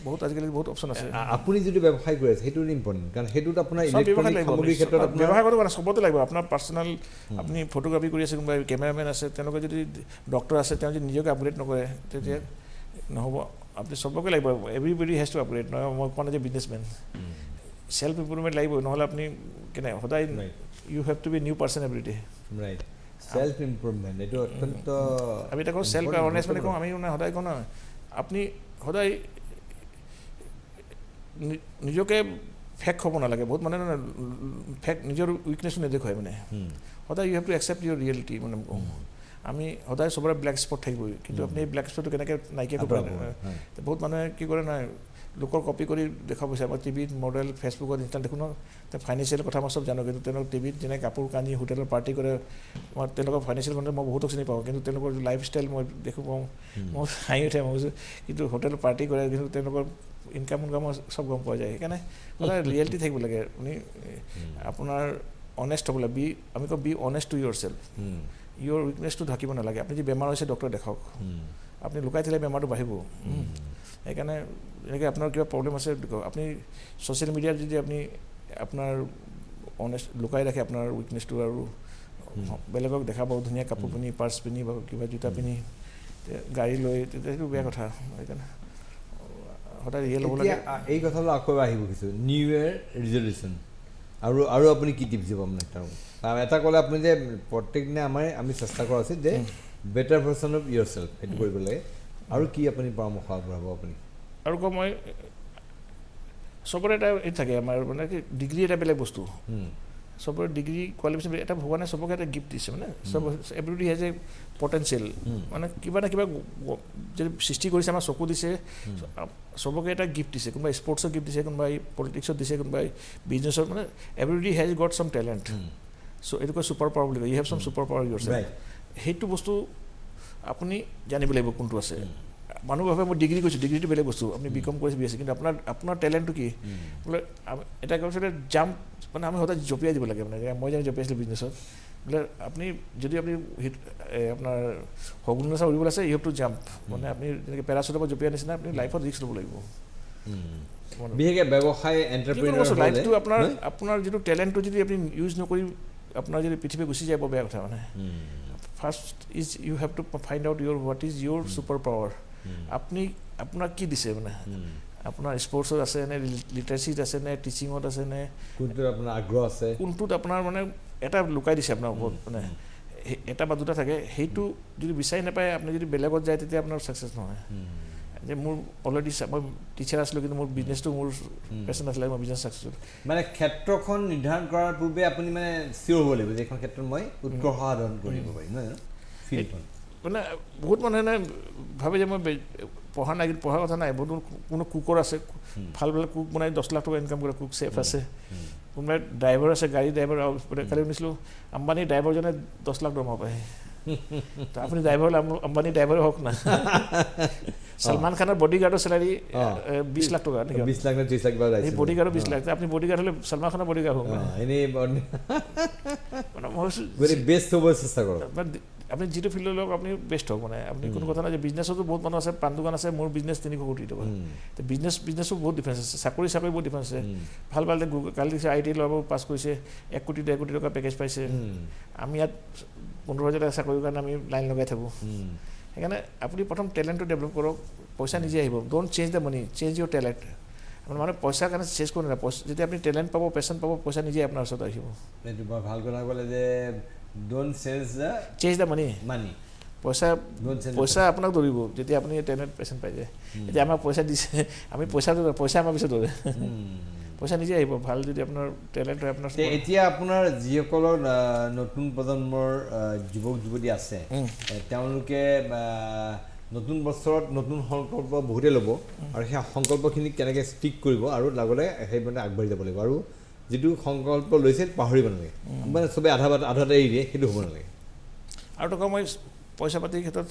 বহুত আজিকালি বহুত অপশ্যন আছে। আপুনি যিটো ব্যৱসায় কৰি আছে সেইটো ইম্পৰ্টেণ্ট, কাৰণ সেইটোত আপোনাৰ ইলেক্ট্ৰনিক সামগ্ৰীৰ ক্ষেত্ৰত ব্যৱসায় কৰিব কাৰণে চবতে লাগিব। আপোনাৰ পাৰ্চনেল আপুনি ফটোগ্ৰাফী কৰি আছে, কোনোবা কেমেৰামেন আছে, তেওঁলোকে যদি ডক্টৰ আছে, তেওঁ যদি নিজকে আপগ্ৰেড নকৰে তেতিয়া নহ'ব। আপুনি চবকে লাগিব, এভৰিবডি হেজ টু আপগ্ৰেড। নহয় মই কোৱা নাই যে বিজনেছমেন, চেল্ফ ইম্প্ৰুভমেণ্ট লাগিব, নহ'লে আপুনি কেনে সদায় you have to be new person everyday. Right, self improvement এইটো অত্যন্ত। আমি এটা কওঁ চেল্ফ এৱাৰনেছ মানে কওঁ, আমি সদায় কওঁ নহয়, আপুনি সদায় নিজকে ফেক হ'ব নালাগে। বহুত মানে ফেক নিজৰ উইকনেছো নেদেখুৱায় মানে, সদায় you have to accept your reality. মানে আমি সদায় চবৰে ব্লেক স্পট থাকিবই, কিন্তু আপুনি এই ব্লেক স্পটটো কেনেকৈ নাইকিয়া কৰিব পাৰে। বহুত মানুহে কি কৰে নহয়, লোকৰ কপি কৰি দেখাব বিচাৰে। মই টিভিত মডেল, ফেচবুকত, ইনষ্টাত দেখোঁ ন, ফাইনেন্সিয়েল কথা মই চব জানো, কিন্তু তেওঁলোক টিভিত যেনে কাপোৰ কানি, হোটেলত পাৰ্টি কৰে, মই তেওঁলোকৰ ফাইনেন্সিয়েল কণ্টেণ্ট মই বহুতক চিনি পাওঁ, কিন্তু তেওঁলোকৰ লাইফ ষ্টাইল মই দেখোঁ পাওঁ, মই হাঁহি উঠে। মই কৈছোঁ কিন্তু হোটেলত পাৰ্টি কৰে, কিন্তু তেওঁলোকৰ ইনকাম চব গম পোৱা যায়। সেইকাৰণে সদায় ৰিয়েলিটি থাকিব লাগে। আপুনি আপোনাৰ অনেষ্ট হ'ব লাগে, আমি কওঁ be honest to yourself. Your উইকনেছটো ঢাকিব নালাগে। আপুনি যদি বেমাৰ হৈছে ডক্টৰ দেখাওক, আপুনি লুকাই থাকিলে বেমাৰটো বাঢ়িব। সেইকাৰণে এনেকৈ আপোনাৰ কিবা প্ৰব্লেম আছে, আপুনি ছ'চিয়েল মিডিয়াত যদি আপুনি আপোনাৰ অনেষ্ট লুকাই ৰাখে আপোনাৰ উইকনেছটো, আৰু বেলেগক দেখাব ধুনীয়া কাপোৰ পিন্ধি, পাৰ্চ পিন্ধি বা কিবা জোতা পিন্ধি, গাড়ী লৈ, তেতিয়া সেইটো বেয়া কথা। সেইকাৰণে সদায় ৰিয়েল হ'ব লাগে। এই কথালৈ আকৌ আহিব খুজিছোঁ, নিউ ইয়েৰ ৰিজলিউশ্যন, আৰু আপুনি কি টিপছ দিব আপোনাক? তাৰ এটা ক'লে আপুনি যে প্ৰত্যেক দিনে আমি চেষ্টা কৰা উচিত যে better version of your self, সেইটো কৰিব লাগে। আৰু কি আপুনি পৰামৰ্শ আগবঢ়াব আপুনি? আৰু কওঁ মই চবৰে এটা এইটো থাকে, আমাৰ মানে কি ডিগ্ৰী এটা বেলেগ বস্তু, চবৰে ডিগ্ৰী কোৱালিফিকেশ্যন এটা ভগৱানে চবকে এটা গিফ্ট দিছে। মানে চব এভৰিবডি হেজ এ পটেঞ্চিয়েল, মানে কিবা না কিবা যদি সৃষ্টি কৰিছে, আমাৰ চকু দিছে, চবকে এটা গিফ্ট দিছে। কোনোবাই স্পৰ্টছত গিফ্ট দিছে, কোনোবাই পলিটিক্সত দিছে, কোনোবাই বিজনেছত, মানে everybody has got some talent. So' এইটো কয় ছুপাৰ পাৱাৰ বুলি কয়, you have some super power your self. সেইটো বস্তু আপুনি জানিব লাগিব কোনটো আছে। মানুহ ভাবে মই ডিগ্ৰী কৰিছোঁ, ডিগ্ৰীটো বেলেগ বস্তু, আপুনি বিকম কৰিছে BSc, কিন্তু আপোনাৰ টেলেণ্টটো কি বোলে এটা কৈছিলে জাম্প, মানে আমি সদায় জঁপিয়াই দিব লাগে, মানে মই যেনে জঁপিয়াইছিলোঁ বিজনেছত, বোলে আপুনি যদি আপুনি আপোনাৰ শগুন নিচিনা উৰিবলৈ আছে, ইউ হেভ টু জাম্প, মানে আপুনি যেনেকৈ পেৰাচুটৰ পৰা জঁপিয়াৰ নিচিনা আপুনি লাইফত ৰিস্ক ল'ব লাগিব। বিশেষকৈ ব্যৱসায় এণ্টাৰপ্ৰিনিয়ৰ লাইফটো আপোনাৰ যিটো টেলেণ্টটো যদি আপুনি ইউজ নকৰি আপোনাৰ যদি পৃথিৱী গুচি যাব, বেয়া কথা মানে। First is you have to find out what is your super power. আপুনি আপোনাক কি দিছে, মানে আপোনাৰ স্পৰ্টছত আছে নে, লিটাৰেচিত আছে নে, টিচিঙত আছে নে, কোনটোত আপোনাৰ আগ্ৰহ আছে, কোনটোত আপোনাৰ মানে এটা লুকাই দিছে আপোনাৰ ওপৰত, মানে এটা বা দুটা থাকে, সেইটো যদি বিচাৰি নাপায় আপুনি যদি বেলেগত যায় তেতিয়া আপোনাৰ ছাকচেছ নহয়। যে মোৰ অলৰেডি মই টিচাৰ আছিলোঁ, কিন্তু মোৰ বিজনেছটো মোৰ পেশ্যন আছিলে, মই বিজনেছ ছাকচেছফুল। মানে ক্ষেত্ৰখন নিৰ্ধাৰণ কৰাৰ পূৰ্বে আপুনি মানে চিয়'ৰ হ'ব লাগিব যে এইখন ক্ষেত্ৰত মই উৎকৰ্ষ সাধন কৰিব পাৰিম, নহয় জানো? ফিল্ডখন মানে বহুত মানুহে ভাবে যে মই পঢ়া নাই, কিন্তু পঢ়াৰ কথা নাই। বহুত কোনো কুকৰ আছে, ভাল ভাল কুক বনাই 10 লাখ টকা ইনকাম কৰে, কুক চেফ আছে, কোনোবাই ড্ৰাইভাৰ আছে, গাড়ী ড্ৰাইভাৰ। কালি শুনিছিলোঁ আম্বানী ড্ৰাইভাৰজনে 10 লাখ দৰমহা পায়। তো আপুনি ড্ৰাইভাৰ হ'লে আম্বানী ড্ৰাইভাৰ হওক না। সলমান খানৰ বডিগাৰ্ডৰ চেলাৰী 20 লাখ টকা, 20 লাখ নে 30 লাখ কিবা এই বডিগাৰ্ডৰ 20 লাখ। আপুনি বডিগাৰ্ড হ'লে সলমান খানৰ বডিগাৰ্ড হওক, এনেই মানে মই ভাবিছোঁ বেষ্ট হ'ব চেষ্টা কৰক। আপুনি যিটো ফিল্ডৰ লওক আপুনি বেষ্ট হওক, মানে আপুনি কোনো কথা নাই যে বিজনেছতো বহুত মানুহ আছে, পাণ দোকান আছে, মোৰ বিজনেছ 300 কোটি টকা। তো বিজনেছো বহুত ডিফাৰেঞ্চ আছে, চাকৰি বহুত ডিফাৰেঞ্চ আছে। ভাল ভাল কালি দেখিছে IIT ল'ব পাছ কৰিছে, 1 কোটি 1.5 কোটি টকা পেকেজ পাইছে। আমি ইয়াত 15,000 টকা চাকৰিৰ কাৰণে আমি লাইন লগাই থাকোঁ। সেইকাৰণে আপুনি প্ৰথম টেলেণ্টটো ডেভেলপ কৰক, পইচা নিজে আহিব। Don't change the money, change your talent. মানে পইচাৰ কাৰণে চেঞ্জ কৰি নাপায়, যেতিয়া আপুনি টেলেণ্ট পাব, পেশ্যন পাব, পইচা নিজে আপোনাৰ ওচৰত আহিব। এইটো বৰ ভাল কথা ক'লে যে ড'ণ্ট চেঞ্জ দ্য মানি। পইচা আপোনাক দৌৰিব যেতিয়া আপুনি টেলেণ্ট পেশ্যন পাই যায়। এতিয়া আমাক পইচা দিছে, আমি পইচা আমাৰ পিছত দৌৰে। পইচা নিজে আহিব, ভাল যদি আপোনাৰ টেলেণ্ট হয় আপোনাৰ। এতিয়া আপোনাৰ যিসকলৰ নতুন প্ৰজন্মৰ যুৱক যুৱতী আছে, তেওঁলোকে নতুন বছৰত নতুন সংকল্প বহুতে ল'ব, আৰু সেই সংকল্পখিনিক কেনেকৈ ষ্টিক কৰিব আৰু লগতে সেইমতে আগবাঢ়ি যাব লাগিব। আৰু যিটো সংকল্প লৈছে পাহৰিব নালাগে, মানে চবেই আধাতে এৰি দিয়ে, সেইটো হ'ব নালাগে। আৰু টকা মই পইচা পাতিৰ ক্ষেত্ৰত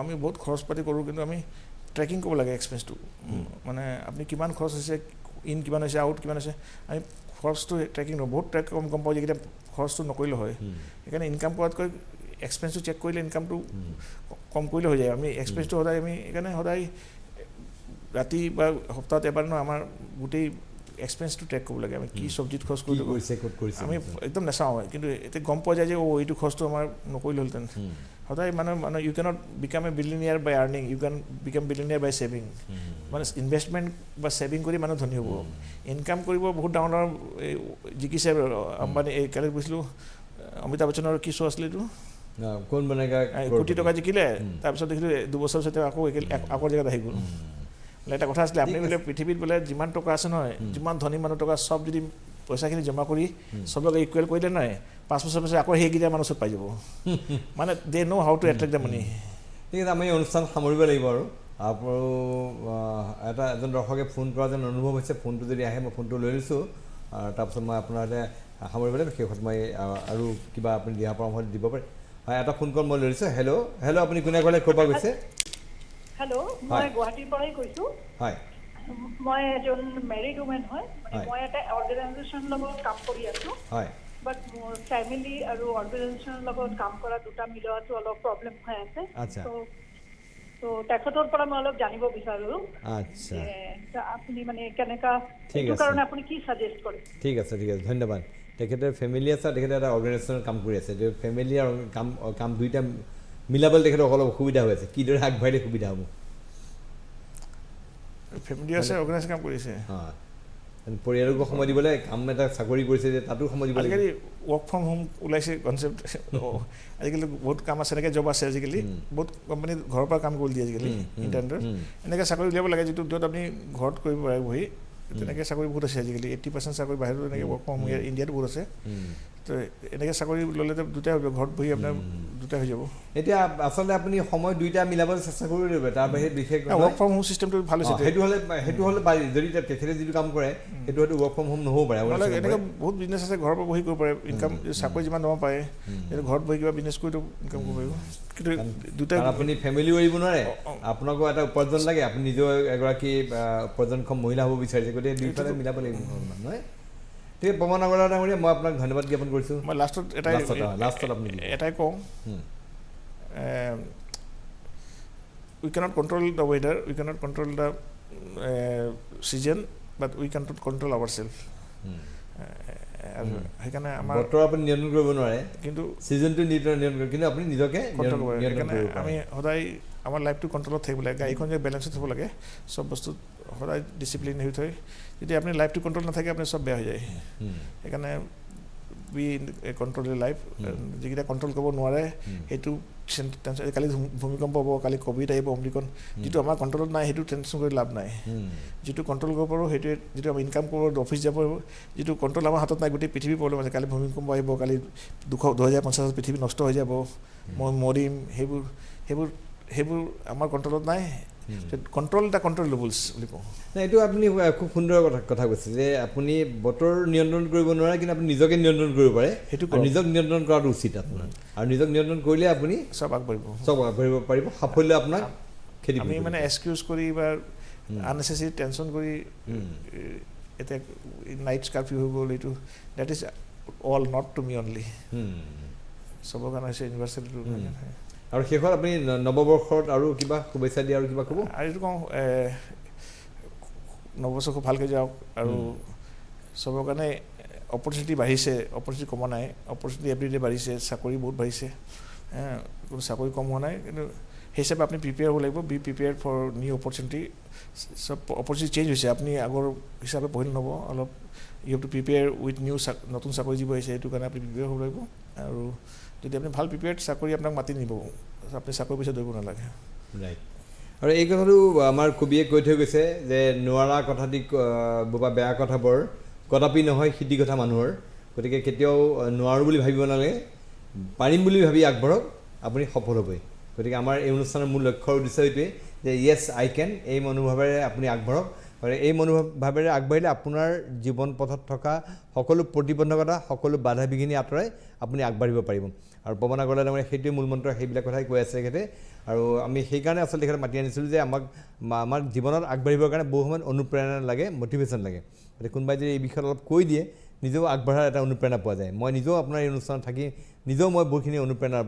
আমি বহুত খৰচ পাতি কৰোঁ, কিন্তু আমি ট্ৰেকিং কৰিব লাগে এক্সপেন্সটো। মানে আপুনি কিমান খৰচ হৈছে, ইন কিমান হৈছে, আউট কিমান হৈছে, আমি খৰচটো ট্ৰেকিং নকৰোঁ। বহুত গম পাওঁ যে কেতিয়া খৰচটো নকৰিলে হয়। সেইকাৰণে ইনকাম কৰাতকৈ এক্সপেন্সটো চেক কৰিলে ইনকামটো কম কৰিলে হৈ যায়। আমি এক্সপেন্সটো সদায় আমি সেইকাৰণে সদায় ৰাতি বা সপ্তাহত এবাৰ আমাৰ গোটেই এক্সপেন্সটো ট্ৰেক কৰিব লাগে। আমি কি চব্জিত খৰচ কৰিলোঁ আমি একদম নাচাওঁ, কিন্তু এতিয়া গম পোৱা যায় যে এইটো খৰচটো আমাৰ নকৰিলে হ'লহেঁতেন। সদায় মানে you cannot become a billionaire by earning, you can become billionaire by saving. মানে ইনভেষ্টমেণ্ট বা ছেভিং কৰি মানুহ ধনী হ'ব। ইনকাম কৰিব বহুত ডাঙৰ ডাঙৰ জিকিছে আম্বানী। কালি কৈছিলোঁ অমিতাভ বচ্চনৰ কি শ্ব' আছিলে এইটো, কোটি টকা জিকিলে, তাৰপিছত দেখিলোঁ 2 বছৰ পিছত আকৌ জেগাত আহি গ'ল। এটা কথা আছিলে, আপুনি বোলে পৃথিৱীত বোলে যিমান টকা আছে নহয়, যিমান ধনী মানুহ টকা চব যদি পইচাখিনি জমা কৰি চবকে ইকুৱেল কৰিলে নহয়, 5 বছৰ পিছত আকৌ সেইকেইটা মানুহ চব পাই যাব। মানে they know' how to attract the money. ঠিক আছে, আমি অনুষ্ঠান সামৰিব লাগিব। আৰু এজন দৰ্শকে ফোন কৰা যেন অনুভৱ হৈছে। ফোনটো যদি আহে মই ফোনটো লৈ লৈছোঁ, আৰু তাৰপিছত মই আপোনাৰ সামৰিব লাগিব। শেষত মই আৰু কিবা আপুনি দিহা পৰামৰ্শ দিব পাৰে। হয়, এটা ফোন কল মই লৈ লৈছোঁ। হেল্ল', আপুনি কোনে ক'লে, ক'ৰ পৰা কৈছে? হেল্ল', মই গুৱাহাটীৰ পৰাই কৈছোঁ। হয়, মই এজন মেৰিড ওমেন হয়। মই এটা অৰ্গেনাইজেশ্যনৰ লগত কাম কৰি আছোঁ। হয়, বাট মোৰ ফেমিলি আৰু অৰ্গেনাইজেশ্যনৰ লগত কাম কৰা দুটা মিলোৱাটো অলপ প্ৰব্লেম হৈ আছে। আচ্ছা, তো তেখেতৰ পৰা মই অলপ জানিব বিচাৰোঁ আচ্ছা, যে আপুনি মানে কেনেকুৱা, সেইটো কাৰণে আপুনি কি ছাজেষ্ট কৰে? ঠিক আছে, ধন্যবাদ। তেখেতে ফেমিলি আছে, তেখেতে এটা অৰ্গেনাইজেশ্যনত কাম কৰি আছে। ফেমিলি আৰু কাম দুইটা মিলাবলৈ তেখেতৰ অলপ অসুবিধা হৈ আছে। কিদৰে আগবাঢ়িলে সুবিধা হ'ব? ফেমিলি আছে, অৰ্গেনাইজেশ্যন কাম কৰিছে। হয়, পৰিয়ালকো সময় দিবলৈ, কাম এটা চাকৰি কৰিছে যে তাতো সময় দিব লাগে। আজিকালি ৱৰ্ক ফ্ৰম হোম ওলাইছে কনচেপ্ট। আজিকালি বহুত কাম আছে, এনেকৈ জব আছে। আজিকালি বহুত কোম্পানী ঘৰৰ পৰা কাম কৰি দিয়ে আজিকালি ইণ্টাৰনেটত। এনেকৈ চাকৰি উলিয়াব লাগে যিটো য'ত আপুনি ঘৰত কৰিব পাৰে বহি। তেনেকৈ চাকৰি বহুত আছে আজিকালি। 80% চাকৰি বাহিৰত এনেকৈ ৱৰ্ক ফ্ৰম হোম ইণ্ডিয়াত বহুত আছে। তো এনেকৈ চাকৰি ল'লেতো দুটাই হ'ব, ঘৰত বহি আপোনাৰ দুটাই হৈ যাব। এতিয়া আচলতে আপুনি সময় দুইটা মিলাবলৈ চেষ্টা কৰিব লাগিব, তাৰ বাহিৰে বিশেষ ৱৰ্ক ফ্ৰম হোম চিষ্টেমটো ভাল হৈছে। সেইটো হ'লে পাৰি, যদি তেখেতে যিটো কাম কৰে সেইটো হয়তো ৱৰ্ক ফ্ৰম হোম নহ'ব পাৰে। এনেকৈ বহুত বিজনেছ আছে, ঘৰৰ পৰা বহি কৰিব পাৰে, ইনকাম চাকৰি যিমান দৰমহা পায় সেইটো ঘৰত বহি কিবা বিজনেছ কৰিতো ইনকাম কৰিব পাৰিব। কিন্তু দুটাই আপুনি ফেমিলিও এৰিব নোৱাৰে, আপোনাকো এটা উপাৰ্জন লাগে, আপুনি নিজেও এগৰাকী উপাৰ্জনক্ষম মহিলা হ'ব বিচাৰিছে, গতিকে দুইফালে মিলাব লাগিব নহয়। ঠিক আছে পৱন আগৰৱালা ডাঙৰীয়া, মই আপোনাক ধন্যবাদ জ্ঞাপন কৰিছোঁ। মই লাষ্টত আপুনি এটাই কওঁ, we cannot control the weather, we cannot control the season, but we can control ourself. সেইকাৰণে আমাৰ বতৰ আপুনি নিয়ন্ত্ৰণ কৰিব নোৱাৰে, কিন্তু ছিজনটো নিয়ন্ত্ৰণ কৰিব, কিন্তু আপুনি নিজকে কণ্ট্ৰল কৰিব। নিয়ন্ত্ৰণ কৰিব সেইকাৰণে আমি সদায় আমাৰ লাইফটো কণ্ট্ৰলত থাকিব লাগে, গাড়ীখন যে বেলেঞ্চত থ'ব লাগে, চব বস্তু সদায় ডিচিপ্লিন হৈ থৈ, যদি আপুনি লাইফটো কণ্ট্ৰল নাথাকে আপুনি চব বেয়া হৈ যায়। সেইকাৰণে বি কণ্ট্ৰল লাইফ, যিকেইটা কণ্ট্ৰল কৰিব নোৱাৰে সেইটো টেনশ্যন, কালি ভূমিকম্প হ'ব, কালি ক'ভিড আহিব, অম্লিকন, যিটো আমাৰ কণ্ট্ৰলত নাই সেইটো টেনশ্যন কৰি লাভ নাই। যিটো কণ্ট্ৰল কৰিব পাৰোঁ সেইটোৱে, যিটো আমি ইনকাম কৰিব, অফিচ যাব পাৰিব, যিটো কণ্ট্ৰল আমাৰ হাতত নাই, গোটেই পৃথিৱী প্ৰব্লেম আছে, কালি ভূমিকম্প আহিব, কালি 2050 পৃথিৱী নষ্ট হৈ যাব, মই মৰিম, সেইবোৰ আমাৰ কণ্ট্ৰলত নাই। কণ্ট্ৰল দ্য কণ্ট্ৰলেবলছ বুলি কওঁ। এইটো আপুনি খুব সুন্দৰ কথা কৈছে যে আপুনি বতৰ নিয়ন্ত্ৰণ কৰিব নোৱাৰে, কিন্তু আপুনি নিজকে নিয়ন্ত্ৰণ কৰিব পাৰে, সেইটো নিজক নিয়ন্ত্ৰণ কৰাটো উচিত আপোনাৰ, আৰু নিজক নিয়ন্ত্ৰণ কৰিলে আপুনি চব আগবাঢ়িব পাৰিব, সাফল্য আপোনাক খেদি। আমি মানে এক্সকিউজ কৰি বা আননেচেচাৰী টেনশ্যন কৰি এতিয়া নাইট কাৰ্ফিউ হৈ গ'ল, এইটো that is all not to me only, চবৰ কাৰণে হৈছে ইউনিভাৰ্চিটিটো। আৰু শেষত আপুনি নৱবৰ্ষত আৰু কিবা শুভেচ্ছা দিয়ে আৰু কিবা ক'ব? আৰু এইটো কওঁ, নৱবৰ্ষ খুব ভালকৈ যাওক, আৰু চবৰ কাৰণে অপৰচুনিটি বাঢ়িছে, অপৰচুনিটি কমা নাই, অপৰচুনিটি এভৰিডে বাঢ়িছে, চাকৰি বহুত বাঢ়িছে, কোনো চাকৰি কম হোৱা নাই, কিন্তু সেই হিচাপে আপুনি প্ৰিপেয়াৰ হ'ব লাগিব, be prepare for new opportunity. চব অপৰচুনিটি চেঞ্জ হৈছে, আপুনি আগৰ হিচাপে পঢ়িলে নহ'ব, অলপ you have to prepare with new নতুন চাকৰি যিবোৰ আহিছে সেইটো কাৰণে আপুনি প্ৰিপেয়াৰ হ'ব লাগিব। আৰু যদি আপুনি ভাল প্ৰিপেয়াৰ্ড, চাকৰি আপোনাক মাতি নিব, আপুনি চাকৰি পিছত দৌৰিব নালাগে। ৰাইট। আৰু এই কথাটো আমাৰ কবিয়ে কৈ থৈ গৈছে যে নোৱাৰা কথাটি বা বেয়া কথাবোৰ কদাপি নহয় সিদ্ধি কথা মানুহৰ, গতিকে কেতিয়াও নোৱাৰোঁ বুলি ভাবিব নালাগে, পাৰিম বুলি ভাবি আগবাঢ়ক, আপুনি সফল হ'বই। গতিকে আমাৰ এই অনুষ্ঠানৰ মূল লক্ষ্যৰ উদ্দেশ্য এইটোৱেই যে য়েছ আই কেন, এই মনোভাৱেৰে আপুনি আগবাঢ়ক, আৰু এই মনোভাৱেৰে আগবাঢ়িলে আপোনাৰ জীৱন পথত থকা সকলো প্ৰতিবন্ধকতা, সকলো বাধা বিঘিনি আঁতৰাই আপুনি আগবাঢ়িব পাৰিব। আৰু পৱন আগৰৱালা ডাঙৰীয়া সেইটোৱে মূল মন্ত্ৰ, সেইবিলাক কথাই কৈ আছে তেখেতে। আৰু আমি সেইকাৰণে আচলতে তেখেতক মাতি আনিছিলোঁ যে আমাক জীৱনত আগবাঢ়িবৰ কাৰণে বহু সময়ত অনুপ্ৰেৰণা লাগে, মটিভেশ্যন লাগে। গতিকে কোনোবাই যদি এই বিষয়ত অলপ কৈ দিয়ে, নিজেও আগবঢ়াৰ এটা অনুপ্ৰেৰণা পোৱা যায়। মই নিজেও আপোনাৰ এই অনুষ্ঠানত থাকি নিজেও মই বহুতখিনি অনুপ্ৰেৰণা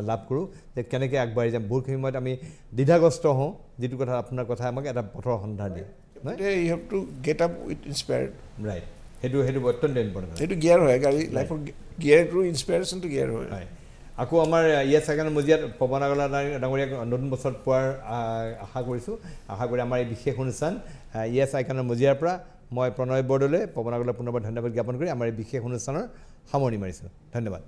লাভ কৰোঁ যে কেনেকৈ আগবাঢ়ি যাম। বহুতখিনি সময়ত আমি দ্বিধাগ্ৰস্ত হওঁ, যিটো কথা আপোনাৰ কথাই আমাক এটা পথৰ সন্ধান দিয়ে। You have to get up with inspired. Right, সেইটো অত্যন্ত ইম্পৰ্টেণ্ট। সেইটো গিয়াৰ হয়, গাড়ী লাইফৰ গিয়াৰটো, ইনস্পায়াৰেশ্যনটো গিয়াৰ হয়। আকৌ আমাৰ য়েছ আই কেনৰ মজিয়াত পৱন আগৰৱালা ডাঙৰীয়াক নতুন বছৰত পোৱাৰ আশা কৰিছোঁ। আশা কৰি আমাৰ এই বিশেষ অনুষ্ঠান য়েছ আই কেনৰ মজিয়াৰ পৰা মই প্ৰণয় বৰদলৈ, পৱন আগৰৱালাক পুনৰবাৰ ধন্যবাদ জ্ঞাপন কৰি আমাৰ এই বিশেষ অনুষ্ঠানৰ সামৰণি মাৰিছোঁ। ধন্যবাদ।